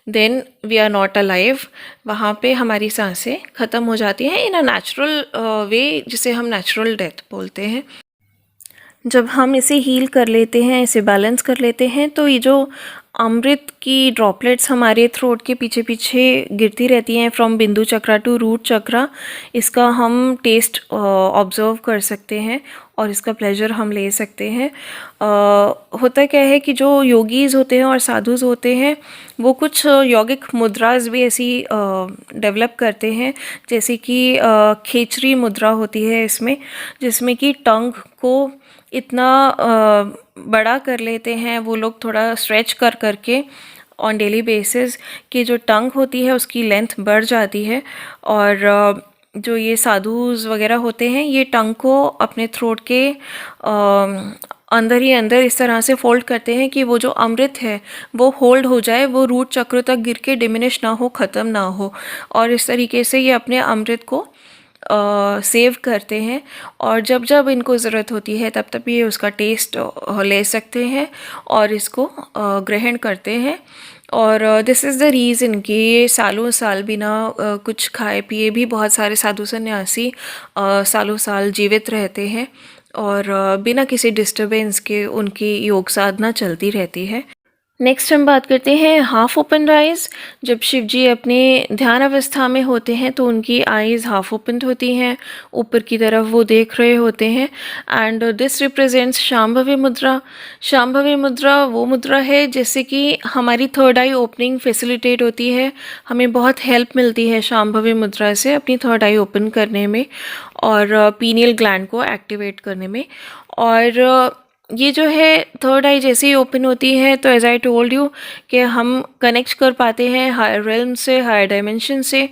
then we are not alive. वहाँ पे हमारी सांसें ख़त्म हो जाती हैं इन अ नेचुरल वे, जिसे हम नेचुरल डेथ बोलते हैं। जब हम इसे हील कर लेते हैं, इसे बैलेंस कर लेते हैं, तो ये जो अमृत की ड्रॉपलेट्स हमारे थ्रोट के पीछे पीछे गिरती रहती हैं फ्रॉम बिंदु चक्र टू रूट चक्र, इसका हम टेस्ट ऑब्जर्व कर सकते हैं और इसका प्लेजर हम ले सकते हैं। होता क्या है कि जो योगीज़ होते हैं और साधुज़ होते हैं वो कुछ यौगिक मुद्राज भी ऐसी डेवलप करते हैं, जैसे कि खेचरी मुद्रा होती है इसमें, जिसमें कि टंग को इतना बड़ा कर लेते हैं वो लोग, थोड़ा स्ट्रेच कर करके ऑन डेली बेसिस, कि जो टंग होती है उसकी लेंथ बढ़ जाती है। और जो ये साधुज़ वगैरह होते हैं ये टंग को अपने थ्रोट के अंदर ही अंदर इस तरह से फोल्ड करते हैं कि वो जो अमृत है वो होल्ड हो जाए, वो रूट चक्र तक गिर के डिमिनिश ना हो, ख़त्म ना हो। और इस तरीके से ये अपने अमृत को सेव करते हैं, और जब जब इनको ज़रूरत होती है तब तब ये उसका टेस्ट ले सकते हैं और इसको ग्रहण करते हैं। और दिस इज़ द रीज़न कि ये सालों साल बिना कुछ खाए पिए भी बहुत सारे साधु सन्यासी सालों साल जीवित रहते हैं, और बिना किसी डिस्टरबेंस के उनकी योग साधना चलती रहती है। नेक्स्ट हम बात करते हैं हाफ ओपन आइज़। जब शिव जी अपने ध्यान अवस्था में होते हैं तो उनकी आइज़ हाफ ओपन होती हैं, ऊपर की तरफ वो देख रहे होते हैं। एंड दिस रिप्रेजेंट्स शांभवी मुद्रा। शांभवी मुद्रा वो मुद्रा है जिससे कि हमारी थर्ड आई ओपनिंग फैसिलिटेट होती है। हमें बहुत हेल्प मिलती है शांभवी मुद्रा से अपनी थर्ड आई ओपन करने में और पीनियल ग्लैंड को एक्टिवेट करने में। और ये जो है थर्ड आई जैसे ही ओपन होती है तो एज आई टोल्ड यू कि हम कनेक्ट कर पाते हैं हायर रेल्म से, हायर डायमेंशन से।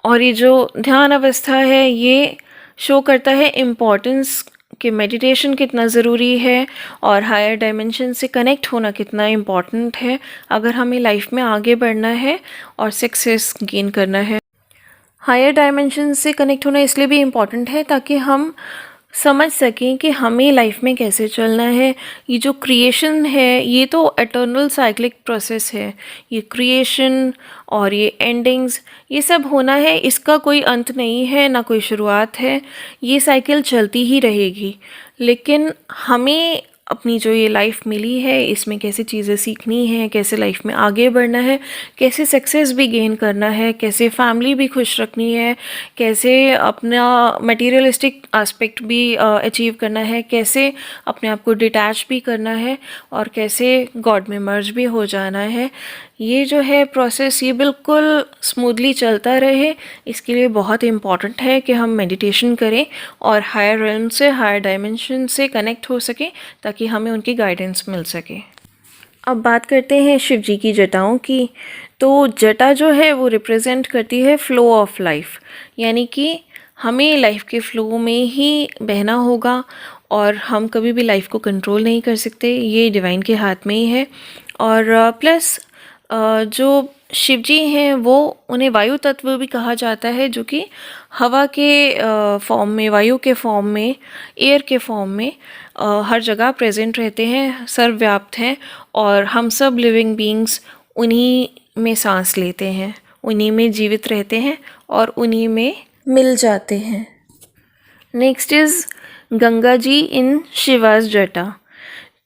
और ये जो ध्यान अवस्था है ये शो करता है इम्पॉर्टेंस कि मेडिटेशन कितना ज़रूरी है और हायर डायमेंशन से कनेक्ट होना कितना इम्पॉर्टेंट है अगर हमें लाइफ में आगे बढ़ना है और सक्सेस गेन करना है। हायर डायमेंशन से कनेक्ट होना इसलिए भी इम्पॉर्टेंट है ताकि हम समझ सकें कि हमें लाइफ में कैसे चलना है। ये जो क्रिएशन है ये तो एटर्नल साइक्लिक प्रोसेस है। ये क्रिएशन और ये एंडिंग्स ये सब होना है, इसका कोई अंत नहीं है, ना कोई शुरुआत है। ये साइकिल चलती ही रहेगी। लेकिन हमें अपनी जो ये लाइफ मिली है इसमें कैसे चीज़ें सीखनी है, कैसे लाइफ में आगे बढ़ना है, कैसे सक्सेस भी गेन करना है, कैसे फैमिली भी खुश रखनी है, कैसे अपना मटेरियलिस्टिक एस्पेक्ट भी अचीव करना है, कैसे अपने आप को डिटैच भी करना है और कैसे गॉड में मर्ज भी हो जाना है। ये जो है प्रोसेस ये बिल्कुल स्मूथली चलता रहे, इसके लिए बहुत इम्पॉर्टेंट है कि हम मेडिटेशन करें और हायर रेल्म से, हायर डायमेंशन से कनेक्ट हो सकें ताकि हमें उनकी गाइडेंस मिल सके। अब बात करते हैं शिव जी की जटाओं की। तो जटा जो है वो रिप्रेजेंट करती है फ़्लो ऑफ लाइफ, यानी कि हमें लाइफ के फ़्लो में ही बहना होगा और हम कभी भी लाइफ को कंट्रोल नहीं कर सकते, ये डिवाइन के हाथ में ही है। और प्लस जो शिव जी हैं वो उन्हें वायु तत्व भी कहा जाता है, जो कि हवा के फॉर्म में, वायु के फॉर्म में, एयर के फॉर्म में हर जगह प्रेजेंट रहते हैं, सर्वव्याप्त हैं और हम सब लिविंग बीइंग्स उन्हीं में सांस लेते हैं, उन्हीं में जीवित रहते हैं और उन्हीं में मिल जाते हैं। नेक्स्ट इज़ गंगा जी इन शिवाज जटा।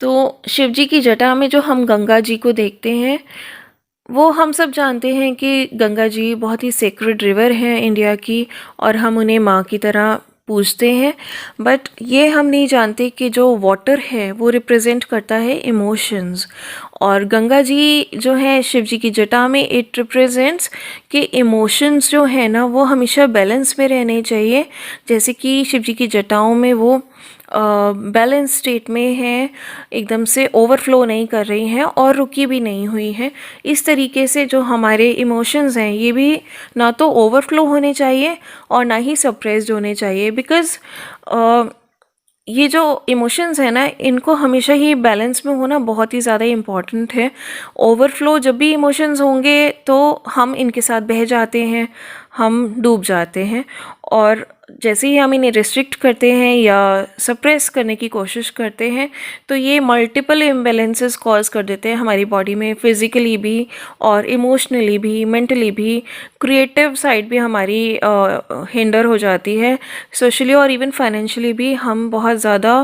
तो शिव जी की जटा में जो हम गंगा जी को देखते हैं वो हम सब जानते हैं कि गंगा जी बहुत ही सेक्रेड रिवर हैं इंडिया की और हम उन्हें माँ की तरह पूजते हैं। बट ये हम नहीं जानते कि जो वाटर है वो रिप्रेजेंट करता है इमोशंस, और गंगा जी जो है शिव जी की जटा में इट रिप्रेजेंट्स कि इमोशंस जो है ना वो हमेशा बैलेंस में रहने चाहिए। जैसे कि शिव जी की जटाओं में वो बैलेंस स्टेट में है, एकदम से ओवरफ्लो नहीं कर रही हैं और रुकी भी नहीं हुई हैं। इस तरीके से जो हमारे इमोशंस हैं ये भी ना तो ओवरफ्लो होने चाहिए और ना ही सप्रेस्ड होने चाहिए, बिकॉज़ ये जो इमोशंस है ना इनको हमेशा ही बैलेंस में होना बहुत ही ज़्यादा इम्पॉर्टेंट है। ओवरफ्लो जब भी इमोशंस होंगे तो हम इनके साथ बह जाते हैं, हम डूब जाते हैं, और जैसे ही हम इन्हें रिस्ट्रिक्ट करते हैं या सप्रेस करने की कोशिश करते हैं तो ये मल्टीपल इम्बैलेंसेस कॉज कर देते हैं हमारी बॉडी में, फिज़िकली भी और इमोशनली भी, मेंटली भी। क्रिएटिव साइड भी हमारी हिंडर हो जाती है, सोशली और इवन फाइनेंशियली भी हम बहुत ज़्यादा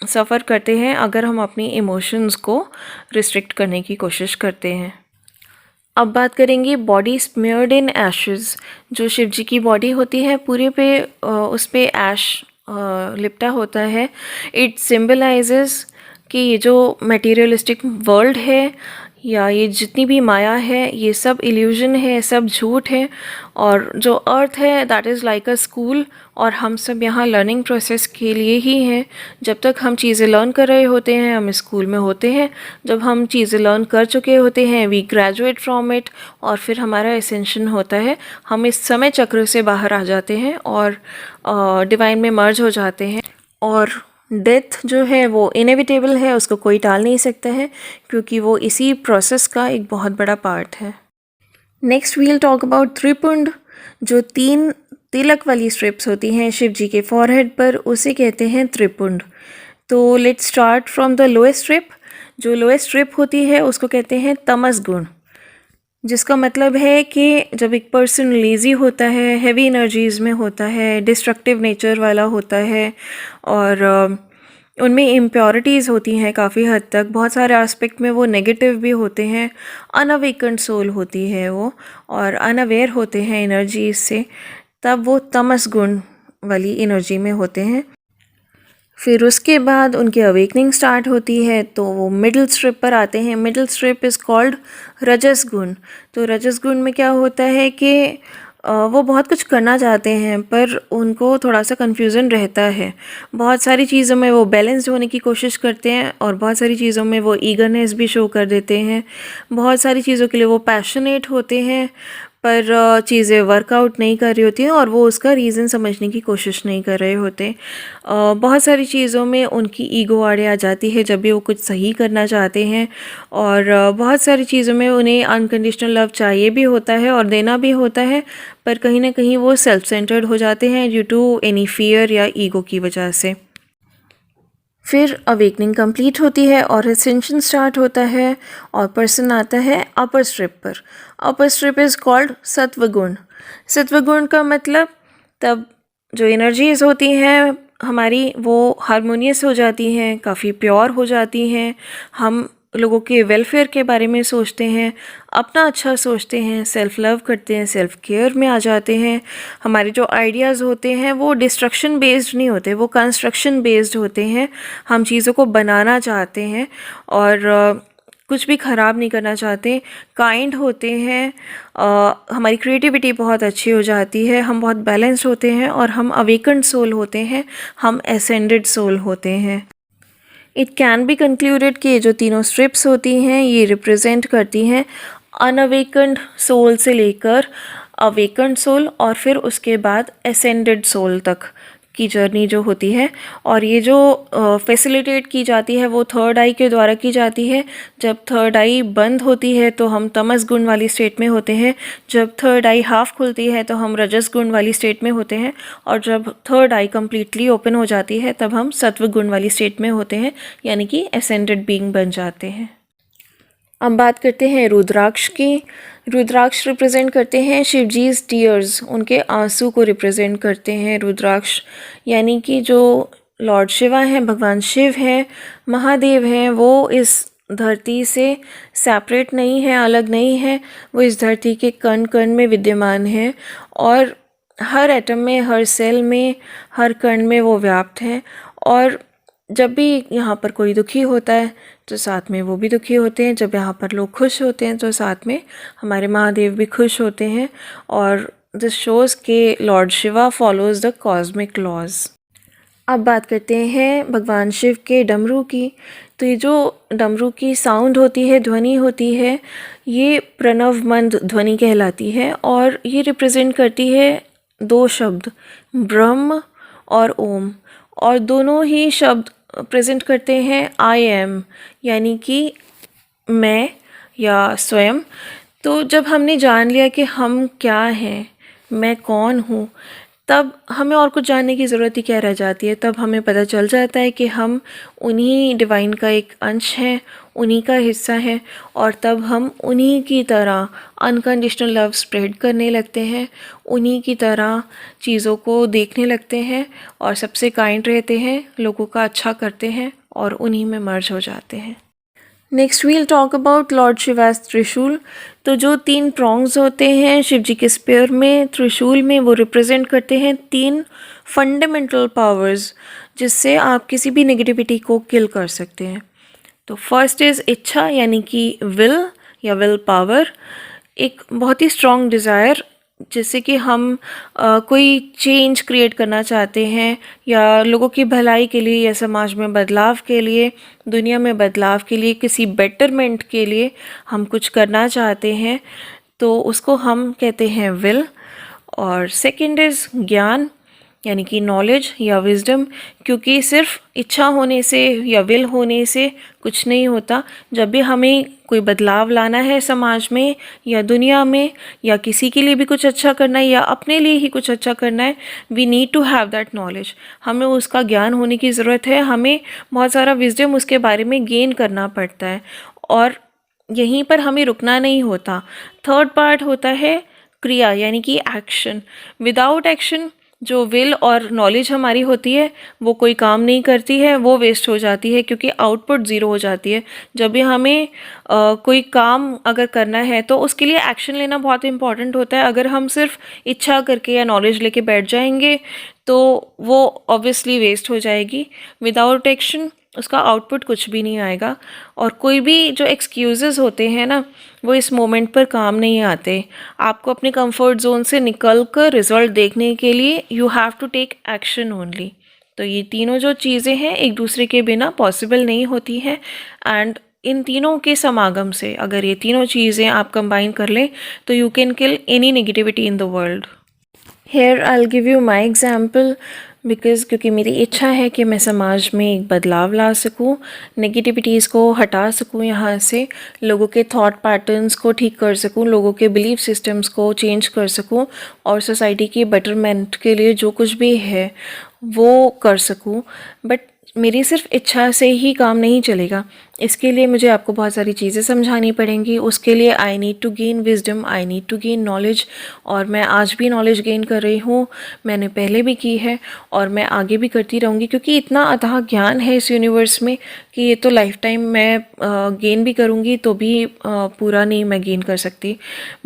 सफ़र करते हैं अगर हम अपनी इमोशंस को रिस्ट्रिक्ट करने की कोशिश करते हैं। अब बात करेंगे बॉडी स्मियर्ड इन एशेस। जो शिव जी की बॉडी होती है पूरे पे उस पे ऐश लिपटा होता है। इट सिंबलाइजेस कि ये जो मटेरियलिस्टिक वर्ल्ड है या ये जितनी भी माया है ये सब इल्यूजन है, सब झूठ है, और जो अर्थ है that is like a school, और हम सब यहाँ लर्निंग प्रोसेस के लिए ही हैं। जब तक हम चीज़ें लर्न कर रहे होते हैं हम स्कूल में होते हैं, जब हम चीज़ें लर्न कर चुके होते हैं वी ग्रेजुएट फ्रॉम इट, और फिर हमारा एसेंशन होता है, हम इस समय चक्र से बाहर आ जाते हैं और डिवाइन में मर्ज हो जाते हैं। और डेथ जो है वो इनएविटेबल है, उसको कोई टाल नहीं सकता है क्योंकि वो इसी प्रोसेस का एक बहुत बड़ा पार्ट है। Next we'll talk about tripund. जो 3 तिलक वाली स्ट्रिप्स होती हैं शिव जी के फॉरहेड पर उसे कहते हैं त्रिपुंड। तो let's start from the lowest strip. जो लोएस्ट स्ट्रिप होती है उसको कहते हैं तमस गुण, जिसका मतलब है कि जब एक पर्सन लेज़ी होता है, हैवी एनर्जीज़ में होता है, डिस्ट्रक्टिव नेचर वाला होता है और उनमें इम्प्योरिटीज़ होती हैं काफ़ी हद तक, बहुत सारे एस्पेक्ट में वो नेगेटिव भी होते हैं, अनअवेकन्ड सोल होती है वो और अनअवेयर होते हैं एनर्जीज से, तब वो तमस गुण वाली एनर्जी में होते हैं। फिर उसके बाद उनकी अवेकनिंग स्टार्ट होती है तो वो मिडिल स्ट्रिप पर आते हैं। मिडिल स्ट्रिप इज़ कॉल्ड रजस गुण। तो रजस गुण में क्या होता है कि वो बहुत कुछ करना चाहते हैं पर उनको थोड़ा सा कन्फ्यूज़न रहता है। बहुत सारी चीज़ों में वो बैलेंस्ड होने की कोशिश करते हैं और बहुत सारी चीज़ों में वो ईगरनेस भी शो कर देते हैं। बहुत सारी चीज़ों के लिए वो पैशनेट होते हैं पर चीज़ें वर्कआउट नहीं कर रही होती हैं और वो उसका रीज़न समझने की कोशिश नहीं कर रहे होते। बहुत सारी चीज़ों में उनकी ईगो आड़े आ जाती है जब भी वो कुछ सही करना चाहते हैं, और बहुत सारी चीज़ों में उन्हें अनकंडीशनल लव चाहिए भी होता है और देना भी होता है, पर कहीं ना कहीं वो सेल्फ सेंटर्ड हो जाते हैं ड्यू टू एनी फियर या ईगो की वजह से। फिर अवेकनिंग कंप्लीट होती है और एसेंशन स्टार्ट होता है और पर्सन आता है अपर स्ट्रिप पर। अपर स्ट्रिप इज़ कॉल्ड सत्वगुण। सत्वगुण का मतलब तब जो एनर्जीज होती हैं हमारी वो हारमोनियस हो जाती हैं, काफ़ी प्योर हो जाती हैं। हम लोगों के वेलफेयर के बारे में सोचते हैं, अपना अच्छा सोचते हैं, सेल्फ लव करते हैं, सेल्फ केयर में आ जाते हैं। हमारे जो आइडियाज़ होते हैं वो डिस्ट्रक्शन बेस्ड नहीं होते, वो कंस्ट्रक्शन बेस्ड होते हैं। हम चीज़ों को बनाना चाहते हैं और कुछ भी ख़राब नहीं करना चाहते, काइंड होते हैं। हमारी क्रिएटिविटी बहुत अच्छी हो जाती है, हम बहुत बैलेंस्ड होते हैं और हम अवेकन्ड सोल होते हैं, हम एसेंडेड सोल होते हैं। इट कैन बी कंक्लूडेड कि ये जो तीनों स्ट्रिप्स होती हैं ये रिप्रेजेंट करती हैं अनअवेकन्ड सोल से लेकर अवेकन्ड सोल और फिर उसके बाद एसेंडेड सोल तक की जर्नी जो होती है। और ये जो फैसिलिटेट की जाती है वो थर्ड आई के द्वारा की जाती है। जब थर्ड आई बंद होती है तो हम तमस गुण वाली स्टेट में होते हैं, जब थर्ड आई हाफ खुलती है तो हम रजस गुण वाली स्टेट में होते हैं, और जब थर्ड आई कम्प्लीटली ओपन हो जाती है तब हम सत्व गुण वाली स्टेट में होते हैं, यानी कि एसेंडेड बीइंग बन जाते हैं। अब बात करते हैं रुद्राक्ष की। रुद्राक्ष रिप्रेजेंट करते हैं शिवजीज टीयर्स, उनके आंसू को रिप्रेजेंट करते हैं रुद्राक्ष। यानी कि जो लॉर्ड शिवा हैं, भगवान शिव हैं, महादेव हैं, वो इस धरती से सेपरेट नहीं है, अलग नहीं है। वो इस धरती के कण कण में विद्यमान है और हर एटम में, हर सेल में, हर कण में वो व्याप्त हैं। और जब भी यहाँ पर कोई दुखी होता है तो साथ में वो भी दुखी होते हैं, जब यहाँ पर लोग खुश होते हैं तो साथ में हमारे महादेव भी खुश होते हैं। और दिस शोज़ के Lord Shiva follows the cosmic laws. अब बात करते हैं भगवान शिव के डमरू की। तो ये जो डमरू की साउंड होती है, ध्वनि होती है, ये प्रणवमंद ध्वनि कहलाती है और ये रिप्रेजेंट करती है दो शब्द, ब्रह्म और ओम। और दोनों ही शब्द प्रेजेंट करते हैं आई एम, यानी कि मैं या स्वयं। तो जब हमने जान लिया कि हम क्या हैं, मैं कौन हूँ, तब हमें और कुछ जानने की ज़रूरत ही क्या रह जाती है। तब हमें पता चल जाता है कि हम उन्हीं डिवाइन का एक अंश हैं, उन्हीं का हिस्सा है, और तब हम उन्हीं की तरह अनकंडीशनल लव स्प्रेड करने लगते हैं, उन्हीं की तरह चीज़ों को देखने लगते हैं और सबसे काइंड रहते हैं, लोगों का अच्छा करते हैं और उन्हीं में मर्ज हो जाते हैं। Next we'll talk about Lord Shiva's trishul. तो जो 3 प्रॉन्ग्स होते हैं शिव जी के स्पेयर में, त्रिशूल में, वो रिप्रेजेंट करते हैं 3 फंडामेंटल पावर्स जिससे आप किसी भी नेगेटिविटी को किल कर सकते हैं। तो फर्स्ट इज़ इच्छा, यानी कि विल या विल पावर, एक बहुत ही स्ट्रॉन्ग डिज़ायर जैसे कि हम कोई चेंज क्रिएट करना चाहते हैं या लोगों की भलाई के लिए या समाज में बदलाव के लिए, दुनिया में बदलाव के लिए, किसी बेटरमेंट के लिए हम कुछ करना चाहते हैं, तो उसको हम कहते हैं विल। और सेकंड इज़ ज्ञान, यानी कि नॉलेज या विजडम, क्योंकि सिर्फ इच्छा होने से या विल होने से कुछ नहीं होता। जब भी हमें कोई बदलाव लाना है समाज में या दुनिया में, या किसी के लिए भी कुछ अच्छा करना है या अपने लिए ही कुछ अच्छा करना है, we need to have that knowledge. हमें उसका ज्ञान होने की ज़रूरत है, हमें बहुत सारा विजडम उसके बारे में गेन करना पड़ता है और यहीं पर हमें रुकना नहीं होता। थर्ड पार्ट होता है क्रिया, यानी कि एक्शन। विदाउट एक्शन जो विल और नॉलेज हमारी होती है वो कोई काम नहीं करती है, वो वेस्ट हो जाती है, क्योंकि आउटपुट ज़ीरो हो जाती है। जब भी हमें कोई काम अगर करना है तो उसके लिए एक्शन लेना बहुत इंपॉर्टेंट होता है। अगर हम सिर्फ इच्छा करके या नॉलेज लेके बैठ जाएंगे तो वो ऑब्वियसली वेस्ट हो जाएगी। विदाउट एक्शन उसका आउटपुट कुछ भी नहीं आएगा। और कोई भी जो एक्सक्यूज़ेस होते हैं ना, वो इस मोमेंट पर काम नहीं आते। आपको अपने कंफर्ट जोन से निकल कर रिजल्ट देखने के लिए you have to take action only. तो ये तीनों जो चीज़ें हैं एक दूसरे के बिना पॉसिबल नहीं होती हैं, एंड इन तीनों के समागम से, अगर ये तीनों चीज़ें आप कंबाइन कर लें तो you can kill any negativity in the world. Here I will give you my example because क्योंकि मेरी इच्छा है कि मैं समाज में एक बदलाव ला सकूं, नेगेटिविटीज़ को हटा सकूं, यहाँ से लोगों के थॉट पैटर्न्स को ठीक कर सकूं, लोगों के बिलीफ सिस्टम्स को चेंज कर सकूं और सोसाइटी की बेटरमेंट के लिए जो कुछ भी है वो कर सकूं। बट मेरी सिर्फ इच्छा से ही काम नहीं चलेगा, इसके लिए मुझे आपको बहुत सारी चीज़ें समझानी पड़ेंगी। उसके लिए I need to gain wisdom, I need to gain knowledge, और मैं आज भी नॉलेज गेन कर रही हूँ, मैंने पहले भी की है और मैं आगे भी करती रहूँगी, क्योंकि इतना अथाह ज्ञान है इस यूनिवर्स में कि ये तो लाइफ टाइम मैं गेन भी करूँगी तो भी पूरा नहीं मैं गेन कर सकती।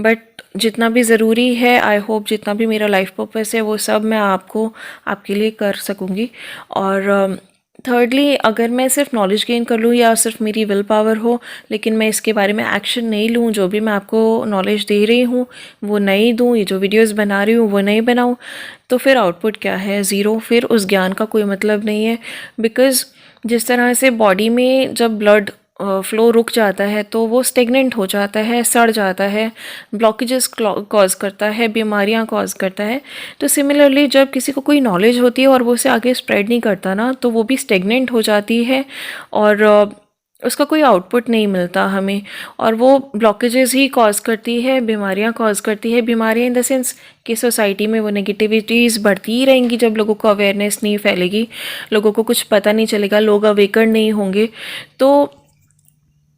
बट जितना भी ज़रूरी है, आई होप जितना भी मेरा लाइफ पर्पस है वो सब मैं आपके लिए कर सकूँगी। और थर्डली, अगर मैं सिर्फ नॉलेज गेन कर लूँ या सिर्फ मेरी विल पावर हो लेकिन मैं इसके बारे में एक्शन नहीं लूँ, जो भी मैं आपको नॉलेज दे रही हूँ वो नहीं दूँ, ये जो वीडियोस बना रही हूँ वो नहीं बनाऊँ, तो फिर आउटपुट क्या है? ज़ीरो। फिर उस ज्ञान का कोई मतलब नहीं है। बिकॉज़ जिस तरह से बॉडी में जब ब्लड फ्लो रुक जाता है तो वो स्टेगनेंट हो जाता है, सड़ जाता है, ब्लॉकेजेस कॉज करता है, बीमारियां कॉज करता है। तो सिमिलरली जब किसी को कोई नॉलेज होती है और वो उसे आगे स्प्रेड नहीं करता ना, तो वो भी स्टेगनेंट हो जाती है और उसका कोई आउटपुट नहीं मिलता हमें, और वो ब्लॉकेजेस ही कॉज करती है, बीमारियां कॉज करती है। बीमारियां इन द सेंस कि सोसाइटी में वो नेगेटिविटीज़ बढ़ती ही रहेंगी जब लोगों को अवेयरनेस नहीं फैलेगी, लोगों को कुछ पता नहीं चलेगा, लोग अवेकन नहीं होंगे। तो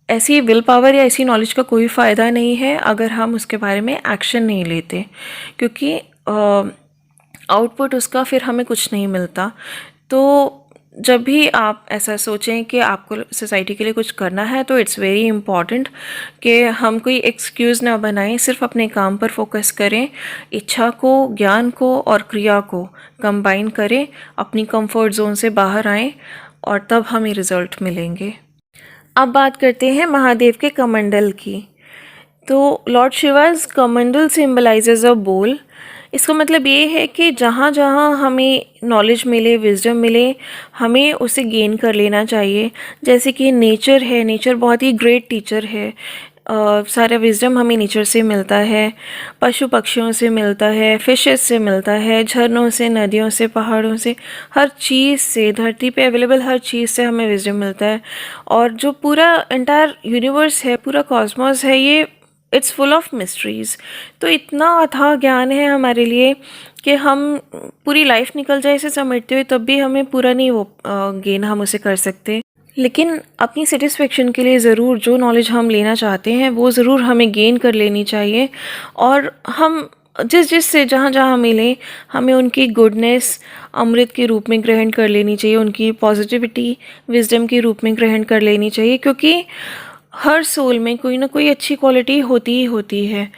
ऐसी विल पावर या ऐसी नॉलेज का कोई फ़ायदा नहीं है अगर हम उसके बारे में एक्शन नहीं लेते, क्योंकि आउटपुट उसका फिर हमें कुछ नहीं मिलता। तो जब भी आप ऐसा सोचें कि आपको सोसाइटी के लिए कुछ करना है तो इट्स वेरी इम्पॉर्टेंट कि हम कोई एक्सक्यूज़ ना बनाएं, सिर्फ अपने काम पर फोकस करें, इच्छा को, ज्ञान को और क्रिया को कंबाइन करें, अपनी कंफर्ट जोन से बाहर आएं और तब हमें रिज़ल्ट मिलेंगे। अब बात करते हैं महादेव के कमंडल की। तो लॉर्ड शिवाज कमंडल सिंबलाइजेज अ बोल। इसका मतलब ये है कि जहाँ जहाँ हमें नॉलेज मिले, विजडम मिले, हमें उसे गेन कर लेना चाहिए। जैसे कि नेचर है, नेचर बहुत ही ग्रेट टीचर है। सारा विजडम हमें नेचर से मिलता है, पशु पक्षियों से मिलता है, फिशेस से मिलता है, झरनों से, नदियों से, पहाड़ों से, हर चीज़ से, धरती पे अवेलेबल हर चीज़ से हमें विजडम मिलता है। और जो पूरा एंटायर यूनिवर्स है, पूरा कॉस्मोस है, ये इट्स फुल ऑफ मिस्ट्रीज़। तो इतना अथाह ज्ञान है हमारे लिए कि हम पूरी लाइफ निकल जाए इसे समेटते हुए तब भी हमें पूरा नहीं वो गेन हम उसे कर सकते। लेकिन अपनी सेटिस्फेक्शन के लिए ज़रूर जो नॉलेज हम लेना चाहते हैं वो ज़रूर हमें गेन कर लेनी चाहिए, और हम जिस जिस से जहाँ जहाँ मिले हमें उनकी गुडनेस अमृत के रूप में ग्रहण कर लेनी चाहिए, उनकी पॉजिटिविटी विजडम के रूप में ग्रहण कर लेनी चाहिए, क्योंकि हर सोल में कोई ना कोई अच्छी क्वालिटी होती ही होती है।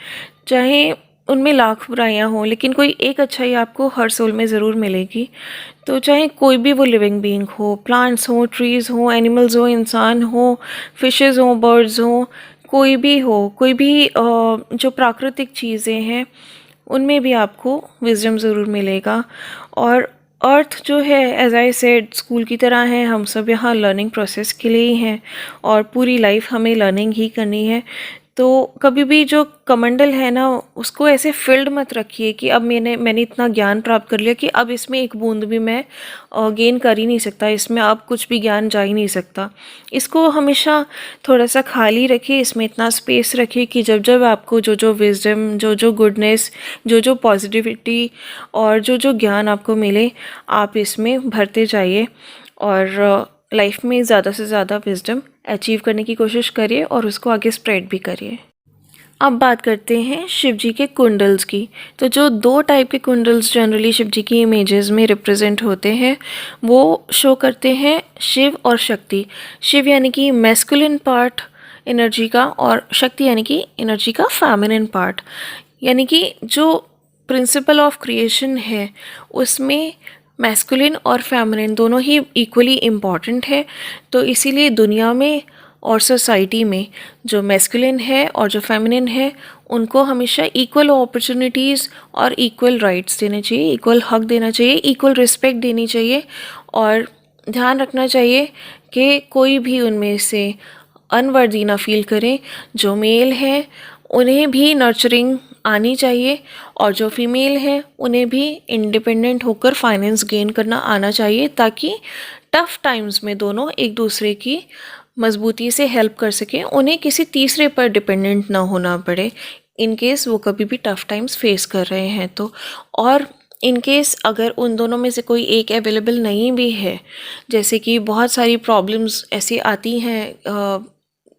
चाहे उनमें लाख बुराइयाँ हों लेकिन कोई एक अच्छाई आपको हर सोल में ज़रूर मिलेगी। तो चाहे कोई भी वो लिविंग बीइंग हो, प्लांट्स हो, ट्रीज़ हो, एनिमल्स हो, इंसान हो, फिशेज़ हो, बर्ड्स हो, कोई भी हो, कोई भी जो प्राकृतिक चीज़ें हैं उनमें भी आपको विजडम ज़रूर मिलेगा। और अर्थ जो है, एज आई सेड, स्कूल की तरह है, हम सब यहाँ लर्निंग प्रोसेस के लिए ही हैं और पूरी लाइफ हमें लर्निंग ही करनी है। तो कभी भी जो कमंडल है ना, उसको ऐसे फिल्ड मत रखिए कि अब मैंने इतना ज्ञान प्राप्त कर लिया कि अब इसमें एक बूंद भी मैं गेन कर ही नहीं सकता, इसमें अब कुछ भी ज्ञान जा ही नहीं सकता। इसको हमेशा थोड़ा सा खाली रखिए, इसमें इतना स्पेस रखिए कि जब जब आपको जो जो विजडम, जो जो गुडनेस, जो जो पॉजिटिविटी और जो जो ज्ञान आपको मिले, आप इसमें भरते जाइए और लाइफ में ज़्यादा से ज़्यादा विजडम अचीव करने की कोशिश करिए और उसको आगे स्प्रेड भी करिए। अब बात करते हैं शिव जी के कुंडल्स की। तो जो दो टाइप के कुंडल्स जनरली शिव जी की इमेजेस में रिप्रेजेंट होते हैं वो शो करते हैं शिव और शक्ति। शिव यानी कि मैस्कुलिन पार्ट एनर्जी का और शक्ति यानी कि एनर्जी का फेमिनिन पार्ट। यानी कि जो प्रिंसिपल ऑफ क्रिएशन है उसमें मैस्कुलिन और फेमिनिन दोनों ही इक्वली इम्पॉर्टेंट है। तो इसीलिए दुनिया में और सोसाइटी में जो मैस्कुलिन है और जो फेमिनिन है उनको हमेशा इक्वल अपॉर्चुनिटीज़ और इक्वल राइट्स देने चाहिए, इक्वल हक देना चाहिए, इक्वल रिस्पेक्ट देनी चाहिए। और ध्यान रखना चाहिए कि कोई भी उनमें से अनवर्दी ना फील करें। जो मेल है उन्हें भी नर्चरिंग आनी चाहिए और जो फीमेल है उन्हें भी इंडिपेंडेंट होकर फाइनेंस गेन करना आना चाहिए, ताकि टफ़ टाइम्स में दोनों एक दूसरे की मजबूती से हेल्प कर सकें, उन्हें किसी तीसरे पर डिपेंडेंट ना होना पड़े इन केस वो कभी भी टफ़ टाइम्स फेस कर रहे हैं तो। और इन केस अगर उन दोनों में से कोई एक अवेलेबल नहीं भी है, जैसे कि बहुत सारी प्रॉब्लम्स ऐसी आती हैं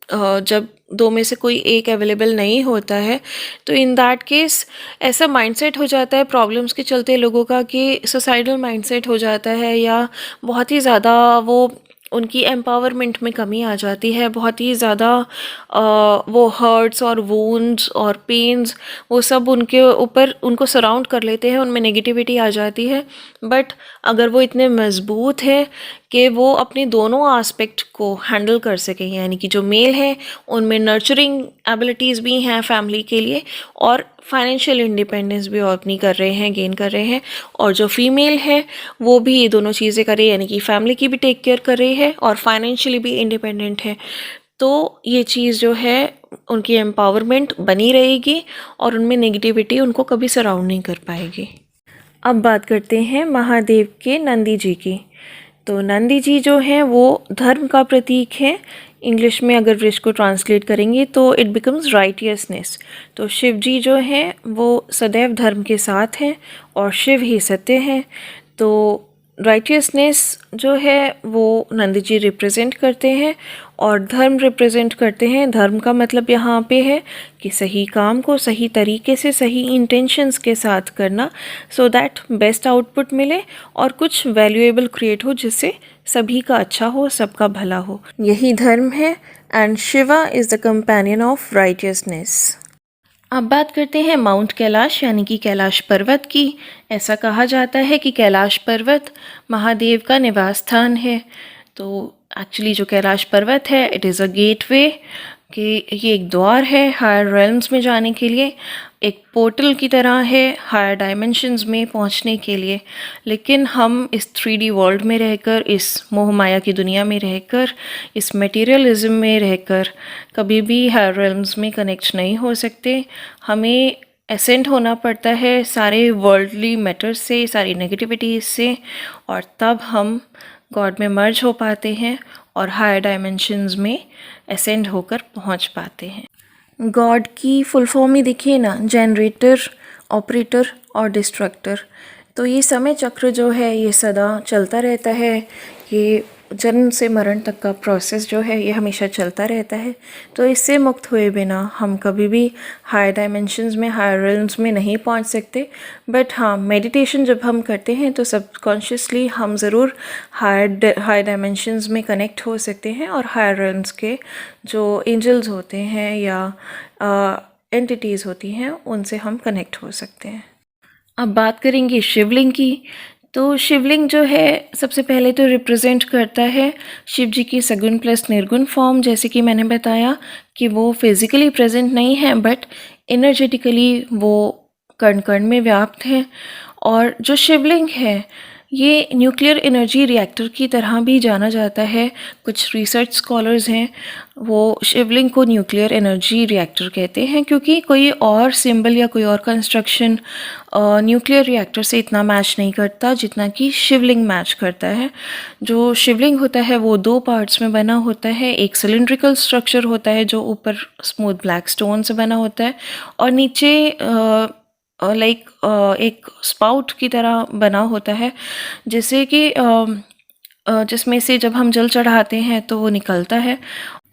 जब दो में से कोई एक अवेलेबल नहीं होता है, तो इन दैट केस ऐसा माइंडसेट हो जाता है प्रॉब्लम्स के चलते लोगों का कि सुसाइडल माइंडसेट हो जाता है, या बहुत ही ज़्यादा वो उनकी एम्पावरमेंट में कमी आ जाती है, बहुत ही ज़्यादा वो हर्ट्स और वुंड्स और पेन्स वो सब उनके ऊपर उनको सराउंड कर लेते हैं, उनमें नेगेटिविटी आ जाती है। बट अगर वो इतने मज़बूत है कि वो अपने दोनों आस्पेक्ट को हैंडल कर सकें, यानी कि जो मेल है उनमें नर्चरिंग एबिलिटीज़ भी हैं फैमिली के लिए और फाइनेंशियल इंडिपेंडेंस भी वो अपनी कर रहे हैं, गेन कर रहे हैं, और जो फीमेल है वो भी ये दोनों चीज़ें कर रही है, यानी कि फैमिली की भी टेक केयर कर रही है और फाइनेंशियली भी इंडिपेंडेंट है, तो ये चीज़ जो है उनकी एम्पावरमेंट बनी रहेगी और उनमें नेगेटिविटी उनको कभी सराउंड नहीं कर पाएगी। अब बात करते हैं महादेव के नंदी जी की। तो नंदी जी जो हैं वो धर्म का प्रतीक है। इंग्लिश में अगर इसको ट्रांसलेट करेंगे तो इट बिकम्स राइटियसनेस। तो शिव जी जो हैं वो सदैव धर्म के साथ हैं और शिव ही सत्य हैं। तो राइटियसनेस जो है वो नंदी जी रिप्रेजेंट करते हैं और धर्म रिप्रेजेंट करते हैं। धर्म का मतलब यहाँ पे है कि सही काम को सही तरीके से सही इंटेंशंस के साथ करना, सो दैट बेस्ट आउटपुट मिले और कुछ वैल्यूएबल क्रिएट हो जिससे सभी का अच्छा हो, सबका भला हो। यही धर्म है and Shiva is the companion of righteousness. अब बात करते हैं माउंट कैलाश यानी कि कैलाश पर्वत की। ऐसा कहा जाता है कि कैलाश पर्वत महादेव का निवास स्थान है। तो एक्चुअली जो कैलाश पर्वत है इट इज़ अ गेटवे, कि ये एक द्वार है हायर रेल्म्स में जाने के लिए, एक पोर्टल की तरह है हायर डायमेंशंस में पहुंचने के लिए। लेकिन हम इस 3D वर्ल्ड में रहकर, इस मोह माया की दुनिया में रहकर, इस मटेरियलिज्म में रहकर कभी भी हायर रेल्म्स में कनेक्ट नहीं हो सकते। हमें एसेंट होना पड़ता है सारे वर्ल्डली मैटर्स से, सारी नेगेटिविटीज़ से, और तब हम गॉड में मर्ज हो पाते हैं और हायर डायमेंशंस में असेंड होकर पहुंच पाते हैं। गॉड की फुल फॉर्म ही देखिए ना, जनरेटर, ऑपरेटर और डिस्ट्रक्टर। तो ये समय चक्र जो है ये सदा चलता रहता है। ये जन्म से मरण तक का प्रोसेस जो है ये हमेशा चलता रहता है। तो इससे मुक्त हुए बिना हम कभी भी हायर डायमेंशंस में, हायर रिल्म्स में नहीं पहुंच सकते। बट हाँ, मेडिटेशन जब हम करते हैं तो सबकॉन्शियसली हम ज़रूर हायर डायमेंशंस में कनेक्ट हो सकते हैं और हायर रिल्म्स के जो एंजल्स होते हैं या एंटिटीज़ होती हैं उनसे हम कनेक्ट हो सकते हैं। अब बात करेंगे शिवलिंग की। तो शिवलिंग जो है सबसे पहले तो रिप्रेजेंट करता है शिव जी की सगुण प्लस निर्गुण फॉर्म। जैसे कि मैंने बताया कि वो फिज़िकली प्रेजेंट नहीं है बट एनर्जेटिकली वो कण कण में व्याप्त है। और जो शिवलिंग है ये न्यूक्लियर एनर्जी रिएक्टर की तरह भी जाना जाता है। कुछ रिसर्च स्कॉलर्स हैं वो शिवलिंग को न्यूक्लियर एनर्जी रिएक्टर कहते हैं, क्योंकि कोई और सिंबल या कोई और कंस्ट्रक्शन न्यूक्लियर रिएक्टर से इतना मैच नहीं करता जितना कि शिवलिंग मैच करता है। जो शिवलिंग होता है वो 2 पार्ट्स में बना होता है। एक सिलिंड्रिकल स्ट्रक्चर होता है जो ऊपर स्मूथ ब्लैक स्टोन से बना होता है और नीचे एक स्पाउट की तरह बना होता है, जिससे कि जिसमें से जब हम जल चढ़ाते हैं तो वो निकलता है।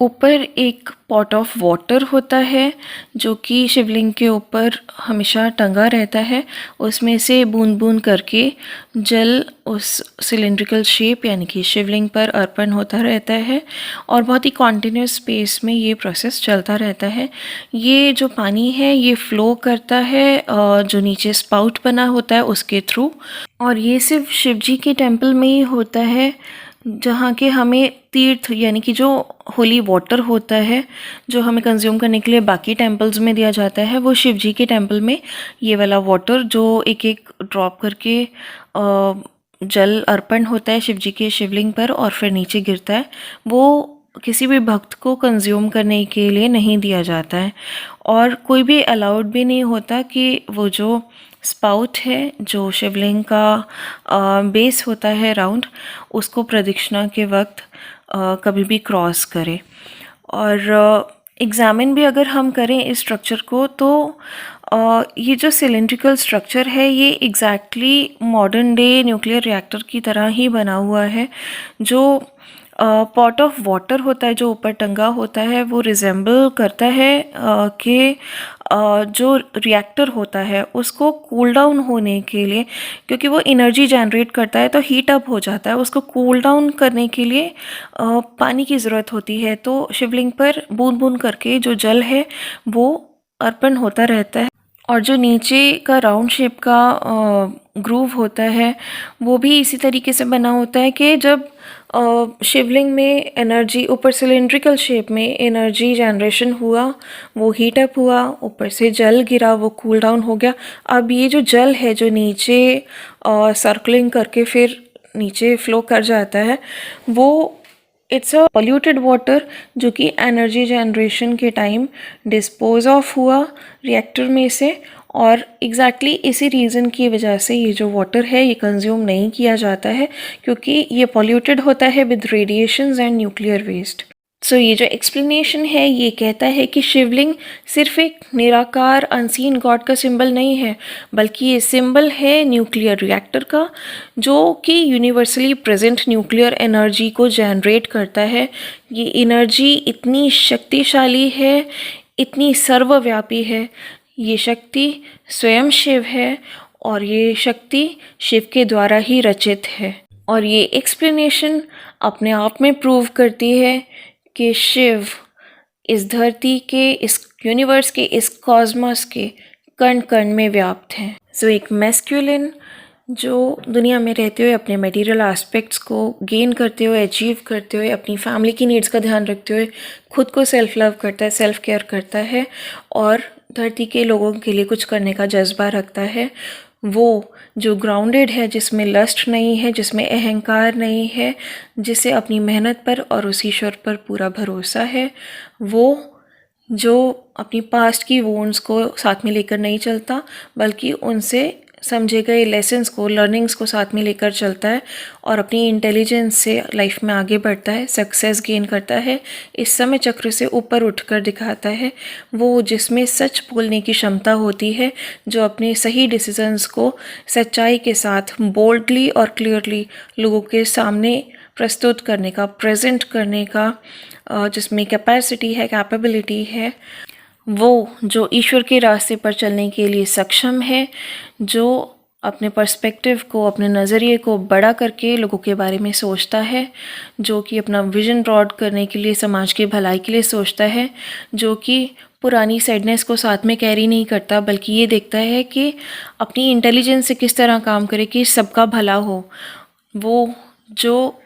ऊपर एक पॉट ऑफ वाटर होता है जो कि शिवलिंग के ऊपर हमेशा टंगा रहता है। उसमें से बूंद बूंद करके जल उस सिलिंड्रिकल शेप यानी कि शिवलिंग पर अर्पण होता रहता है और बहुत ही कॉन्टिन्यूस स्पेस में ये प्रोसेस चलता रहता है। ये जो पानी है ये फ्लो करता है जो नीचे स्पाउट बना होता है उसके थ्रू, और ये सिर्फ शिव जी के टेम्पल में ही होता है जहाँ के हमें तीर्थ यानी कि जो होली वाटर होता है जो हमें कंज्यूम करने के लिए बाकी टेम्पल्स में दिया जाता है, वो शिव जी के टेम्पल में ये वाला वाटर जो एक एक ड्रॉप करके जल अर्पण होता है शिव जी के शिवलिंग पर और फिर नीचे गिरता है, वो किसी भी भक्त को कंज्यूम करने के लिए नहीं दिया जाता है, और कोई भी अलाउड भी नहीं होता कि वो जो स्पाउट है, जो शिवलिंग का बेस होता है राउंड, उसको प्रदक्षिणा के वक्त कभी भी क्रॉस करे। और एग्ज़ामिन भी अगर हम करें इस स्ट्रक्चर को, तो ये जो सिलेंड्रिकल स्ट्रक्चर है ये exactly modern day nuclear reactor की तरह ही बना हुआ है। जो पॉट ऑफ वाटर होता है जो ऊपर टंगा होता है, वो रिजेंबल करता है कि जो रिएक्टर होता है उसको कूल डाउन होने के लिए, क्योंकि वो एनर्जी जनरेट करता है तो हीट अप हो जाता है, उसको कूल डाउन करने के लिए पानी की ज़रूरत होती है। तो शिवलिंग पर बूंद बूंद करके जो जल है वो अर्पण होता रहता है। और जो नीचे का राउंड शेप का ग्रूव होता है वो भी इसी तरीके से बना होता है कि जब शिवलिंग में एनर्जी, ऊपर सिलेंड्रिकल शेप में एनर्जी जनरेशन हुआ, वो हीट अप हुआ, ऊपर से जल गिरा, वो कूल डाउन हो गया। अब ये जो जल है जो नीचे सर्कलिंग करके फिर नीचे फ्लो कर जाता है, वो इट्स अ पॉल्यूटेड वाटर जो कि एनर्जी जनरेशन के टाइम डिस्पोज ऑफ हुआ रिएक्टर में से। और एग्जैक्टली इसी रीज़न की वजह से ये जो वाटर है ये कंज्यूम नहीं किया जाता है, क्योंकि ये पॉल्यूटेड होता है with radiations and nuclear waste. So ये जो एक्सप्लेनेशन है ये कहता है कि शिवलिंग सिर्फ एक निराकार अनसीन गॉड का सिंबल नहीं है, बल्कि ये सिंबल है न्यूक्लियर रिएक्टर का, जो कि यूनिवर्सली प्रेजेंट न्यूक्लियर एनर्जी को जनरेट करता है। ये एनर्जी इतनी शक्तिशाली है, इतनी सर्वव्यापी है। ये शक्ति स्वयं शिव है और ये शक्ति शिव के द्वारा ही रचित है। और ये एक्सप्लेनेशन अपने आप में प्रूव करती है कि शिव इस धरती के, इस यूनिवर्स के, इस कॉस्मोस के कण कण में व्याप्त हैं। सो एक मैस्कुलिन जो दुनिया में रहते हुए अपने मटेरियल एस्पेक्ट्स को गेन करते हुए, अचीव करते हुए, अपनी फैमिली की नीड्स का ध्यान रखते हुए खुद को सेल्फ लव करता है, सेल्फ केयर करता है और धरती के लोगों के लिए कुछ करने का जज्बा रखता है, वो जो ग्राउंडेड है, जिसमें लस्ट नहीं है, जिसमें अहंकार नहीं है, जिसे अपनी मेहनत पर और उस ईश्वर पर पूरा भरोसा है, वो जो अपनी पास्ट की वोन्स को साथ में लेकर नहीं चलता, बल्कि उनसे समझे गए लेसन्स को, लर्निंग्स को साथ में लेकर चलता है और अपनी इंटेलिजेंस से लाइफ में आगे बढ़ता है, सक्सेस गेन करता है, इस समय चक्र से ऊपर उठकर दिखाता है। वो जिसमें सच बोलने की क्षमता होती है, जो अपने सही डिसीजंस को सच्चाई के साथ बोल्डली और क्लियरली लोगों के सामने प्रस्तुत करने का, प्रेजेंट करने का जिसमें कैपेसिटी है, कैपेबिलिटी है, वो जो ईश्वर के रास्ते पर चलने के लिए सक्षम है, जो अपने पर्सपेक्टिव को, अपने नज़रिए को बड़ा करके लोगों के बारे में सोचता है, जो कि अपना विजन ब्रॉड करने के लिए, समाज की भलाई के लिए सोचता है, जो कि पुरानी सैडनेस को साथ में कैरी नहीं करता, बल्कि ये देखता है कि अपनी इंटेलिजेंस से किस तरह काम करे कि सबका भला हो। वो जो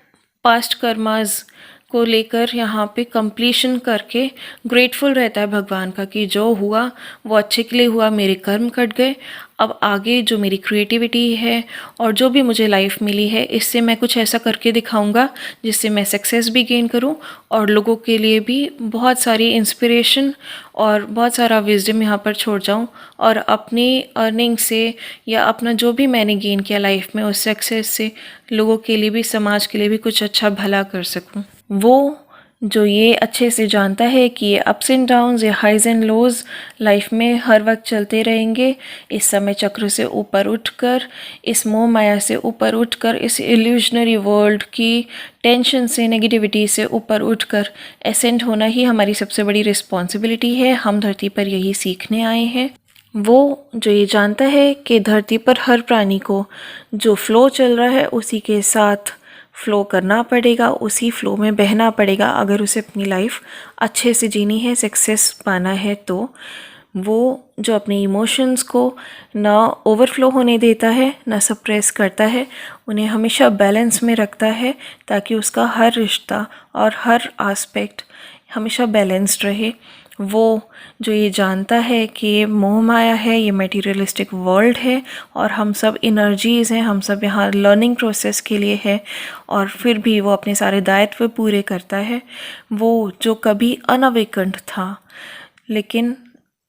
पास्ट कर्मास को लेकर यहाँ पे कंप्लीशन करके ग्रेटफुल रहता है भगवान का कि जो हुआ वो अच्छे के लिए हुआ, मेरे कर्म कट गए, अब आगे जो मेरी क्रिएटिविटी है और जो भी मुझे लाइफ मिली है, इससे मैं कुछ ऐसा करके दिखाऊंगा जिससे मैं सक्सेस भी गेन करूं और लोगों के लिए भी बहुत सारी इंस्पिरेशन और बहुत सारा विजडम यहाँ पर छोड़ जाऊं और अपनी अर्निंग से या अपना जो भी मैंने गेन किया लाइफ में उस सक्सेस से लोगों के लिए भी, समाज के लिए भी कुछ अच्छा भला कर सकूं। वो जो ये अच्छे से जानता है कि ये अप्स एंड डाउन्स या हाइज एंड लोज लाइफ में हर वक्त चलते रहेंगे, इस समय चक्र से ऊपर उठकर, इस मोह माया से ऊपर उठकर, इस इल्यूजनरी वर्ल्ड की टेंशन से, नेगेटिविटी से ऊपर उठकर एसेंट होना ही हमारी सबसे बड़ी रिस्पॉन्सिबिलिटी है। हम धरती पर यही सीखने आए हैं। वो जो ये जानता है कि धरती पर हर प्राणी को जो फ्लो चल रहा है उसी के साथ फ़्लो करना पड़ेगा, उसी फ़्लो में बहना पड़ेगा अगर उसे अपनी लाइफ अच्छे से जीनी है, सक्सेस पाना है। तो वो जो अपने इमोशंस को ना ओवरफ्लो होने देता है, ना सप्रेस करता है, उन्हें हमेशा बैलेंस में रखता है ताकि उसका हर रिश्ता और हर आस्पेक्ट हमेशा बैलेंस्ड रहे। वो जो ये जानता है कि ये मोह माया है, ये मटेरियलिस्टिक वर्ल्ड है और हम सब एनर्जीज़ हैं, हम सब यहाँ लर्निंग प्रोसेस के लिए है, और फिर भी वो अपने सारे दायित्व पूरे करता है। वो जो कभी अनअवेकन्ड था, लेकिन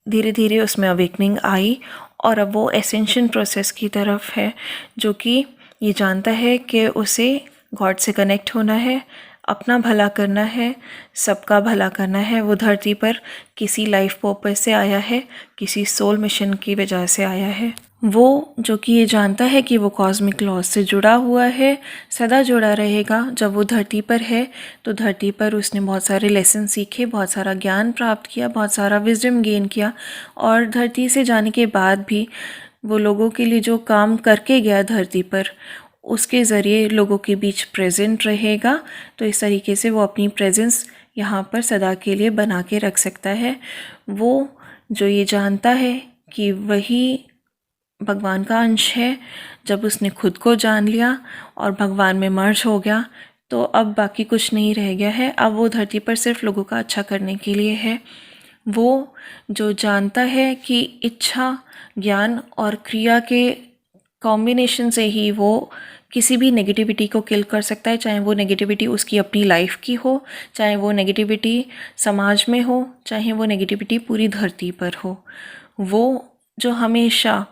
धीरे धीरे उसमें अवेकनिंग आई और अब वो एसेंशियल प्रोसेस की तरफ है, जो कि ये जानता है कि उसे गॉड से कनेक्ट होना है, अपना भला करना है, सबका भला करना है। वो धरती पर किसी लाइफ पर्पस से आया है, किसी सोल मिशन की वजह से आया है। वो जो कि ये जानता है कि वो कॉस्मिक लॉज से जुड़ा हुआ है, सदा जुड़ा रहेगा। जब वो धरती पर है तो धरती पर उसने बहुत सारे लेसन सीखे, बहुत सारा ज्ञान प्राप्त किया, बहुत सारा विजडम गेन किया, और धरती से जाने के बाद भी वो लोगों के लिए जो काम करके गया धरती पर, उसके ज़रिए लोगों के बीच प्रेजेंट रहेगा। तो इस तरीके से वो अपनी प्रेजेंस यहाँ पर सदा के लिए बना के रख सकता है। वो जो ये जानता है कि वही भगवान का अंश है, जब उसने खुद को जान लिया और भगवान में मर्ज हो गया तो अब बाकी कुछ नहीं रह गया है। अब वो धरती पर सिर्फ लोगों का अच्छा करने के लिए है। वो जो जानता है कि इच्छा, ज्ञान और क्रिया के कॉम्बिनेशन से ही वो किसी भी नेगेटिविटी को किल कर सकता है, चाहे वो नेगेटिविटी उसकी अपनी लाइफ की हो, चाहे वो नेगेटिविटी समाज में हो, चाहे वो नेगेटिविटी पूरी धरती पर हो। वो जो हमेशा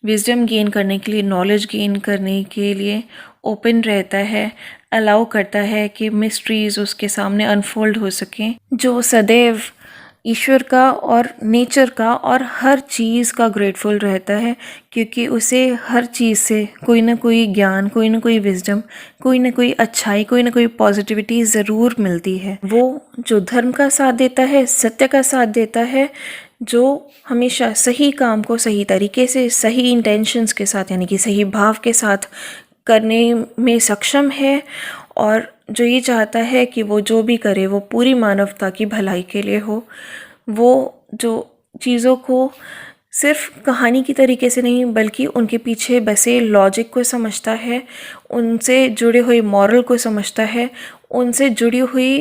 विजडम गेन करने के लिए, नॉलेज गेन करने के लिए ओपन रहता है, अलाउ करता है कि मिस्ट्रीज़ उसके सामने अनफोल्ड हो सकें, जो सदैव ईश्वर का और नेचर का और हर चीज़ का ग्रेटफुल रहता है, क्योंकि उसे हर चीज़ से कोई ना कोई ज्ञान, कोई ना कोई विजडम, कोई ना कोई अच्छाई, कोई ना कोई पॉजिटिविटी ज़रूर मिलती है। वो जो धर्म का साथ देता है, सत्य का साथ देता है, जो हमेशा सही काम को सही तरीके से, सही इंटेंशंस के साथ, यानी कि सही भाव के साथ करने में सक्षम है, और जो ये चाहता है कि वो जो भी करे वो पूरी मानवता की भलाई के लिए हो। वो जो चीज़ों को सिर्फ कहानी की तरीके से नहीं, बल्कि उनके पीछे बसे लॉजिक को समझता है, उनसे जुड़े हुए मॉरल को समझता है, उनसे जुड़ी हुई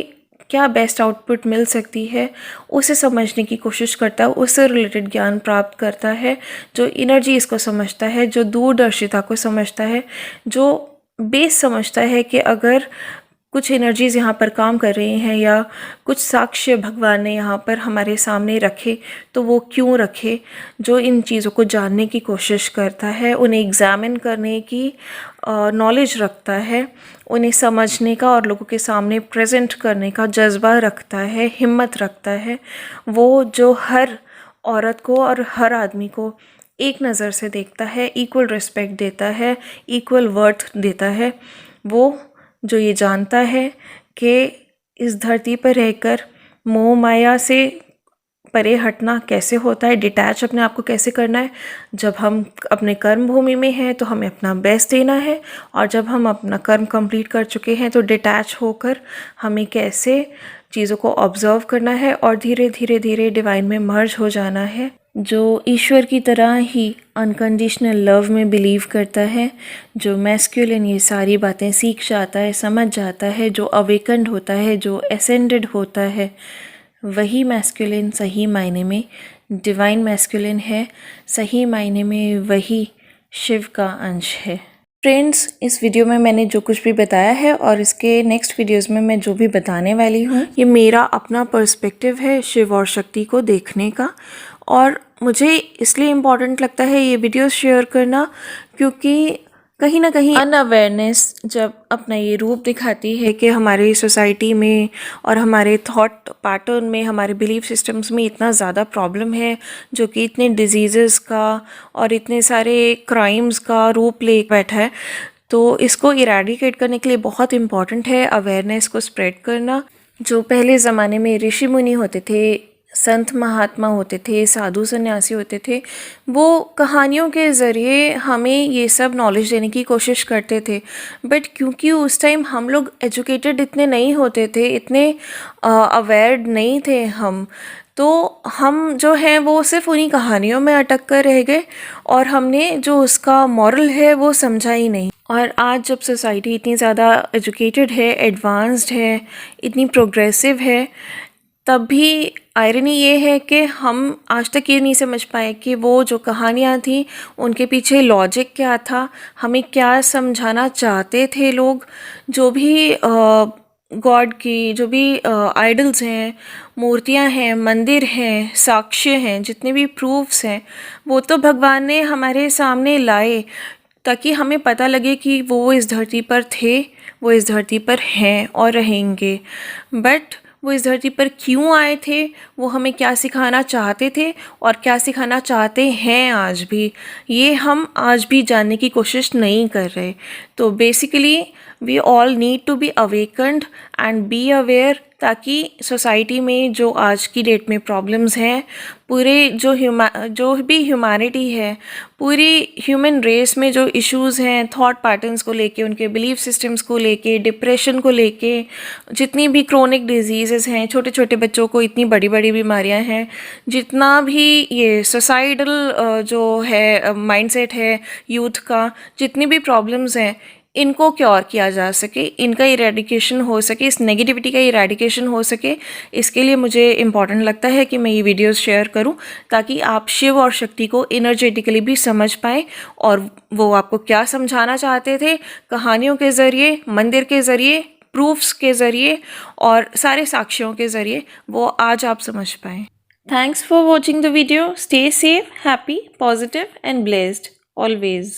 क्या बेस्ट आउटपुट मिल सकती है उसे समझने की कोशिश करता है, उससे रिलेटेड ज्ञान प्राप्त करता है, जो एनर्जीज़ को समझता है, जो दूरदर्शिता को समझता है, जो बेस समझता है कि अगर कुछ एनर्जीज़ यहाँ पर काम कर रही हैं या कुछ साक्ष्य भगवान ने यहाँ पर हमारे सामने रखे तो वो क्यों रखे, जो इन चीज़ों को जानने की कोशिश करता है, उन्हें एग्ज़ामिन करने की नॉलेज रखता है, उन्हें समझने का और लोगों के सामने प्रेजेंट करने का जज्बा रखता है, हिम्मत रखता है। वो जो हर औरत को और हर आदमी को एक नज़र से देखता है, इक्वल रिस्पेक्ट देता है, इक्वल वर्थ देता है। वो जो ये जानता है कि इस धरती पर रहकर मोह माया से परे हटना कैसे होता है, डिटैच अपने आप को कैसे करना है। जब हम अपने कर्म भूमि में हैं तो हमें अपना बेस्ट देना है, और जब हम अपना कर्म कंप्लीट कर चुके हैं तो डिटैच होकर हमें कैसे चीज़ों को ऑब्जर्व करना है और धीरे धीरे धीरे डिवाइन में मर्ज हो जाना है। जो ईश्वर की तरह ही अनकंडीशनल लव में बिलीव करता है, जो मैस्कुलिन ये सारी बातें सीख जाता है, समझ जाता है, जो अवेकन्ड होता है, जो एसेंडेड होता है, वही मैस्कुलिन सही मायने में डिवाइन मैस्कुलिन है, सही मायने में वही शिव का अंश है। फ्रेंड्स, इस वीडियो में मैंने जो कुछ भी बताया है और इसके नेक्स्ट वीडियोस में मैं जो भी बताने वाली हूँ, ये मेरा अपना पर्सपेक्टिव है शिव और शक्ति को देखने का, और मुझे इसलिए इम्पॉर्टेंट लगता है ये वीडियोस शेयर करना क्योंकि कहीं ना कहीं अनअवेयरनेस जब अपना ये रूप दिखाती है कि हमारे सोसाइटी में और हमारे थॉट पैटर्न में, हमारे बिलीफ सिस्टम्स में इतना ज़्यादा प्रॉब्लम है, जो कि इतने डिजीज़ का और इतने सारे क्राइम्स का रूप ले बैठा है, तो इसको इरेडिकेट करने के लिए बहुत इम्पॉर्टेंट है अवेयरनेस को स्प्रेड करना। जो पहले ज़माने में ऋषि मुनि होते थे, संत महात्मा होते थे, साधु सन्यासी होते थे, वो कहानियों के ज़रिए हमें ये सब नॉलेज देने की कोशिश करते थे। बट क्योंकि उस टाइम हम लोग एजुकेटेड इतने नहीं होते थे, इतने अवेयर नहीं थे हम, तो हम जो हैं वो सिर्फ उन्हीं कहानियों में अटक कर रह गए और हमने जो उसका मॉरल है वो समझा ही नहीं। और आज जब सोसाइटी इतनी ज़्यादा एजुकेटेड है, एडवांस्ड है, इतनी प्रोग्रेसिव है, तब भी आयरनी ये है कि हम आज तक ये नहीं समझ पाए कि वो जो कहानियाँ थी उनके पीछे लॉजिक क्या था, हमें क्या समझाना चाहते थे लोग। जो भी गॉड की जो भी आइडल्स हैं, मूर्तियाँ हैं, मंदिर हैं, साक्ष्य हैं, जितने भी प्रूफ्स हैं, वो तो भगवान ने हमारे सामने लाए ताकि हमें पता लगे कि वो इस धरती पर थे, वो इस धरती पर हैं और रहेंगे। बट वो इस धरती पर क्यों आए थे, वो हमें क्या सिखाना चाहते थे और क्या सिखाना चाहते हैं आज भी, ये हम आज भी जानने की कोशिश नहीं कर रहे। तो basically we all need to be awakened and be aware, ताकि सोसाइटी में जो आज की डेट में प्रॉब्लम्स हैं, पूरे जो भी ह्यूमैनिटी है, पूरी ह्यूमन रेस में जो इश्यूज़ हैं, थॉट पैटर्न्स को लेके, उनके बिलीफ सिस्टम्स को लेके, डिप्रेशन को लेके, जितनी भी क्रोनिक डिजीज़ेस हैं, छोटे छोटे बच्चों को इतनी बड़ी बड़ी बीमारियां हैं, जितना भी ये सोसाइटल जो है माइंडसेट है यूथ का, जितनी भी प्रॉब्लम्स हैं, इनको क्योर किया जा सके, इनका इरेडिकेशन हो सके, इस नेगेटिविटी का इरेडिकेशन हो सके, इसके लिए मुझे इम्पॉर्टेंट लगता है कि मैं ये वीडियोस शेयर करूं, ताकि आप शिव और शक्ति को एनर्जेटिकली भी समझ पाएँ और वो आपको क्या समझाना चाहते थे कहानियों के ज़रिए, मंदिर के ज़रिए, प्रूफ्स के ज़रिए और सारे साक्ष्यों के ज़रिए, वो आज आप समझ पाएँ। Thanks for watching the video. Stay safe, happy, positive and blessed always.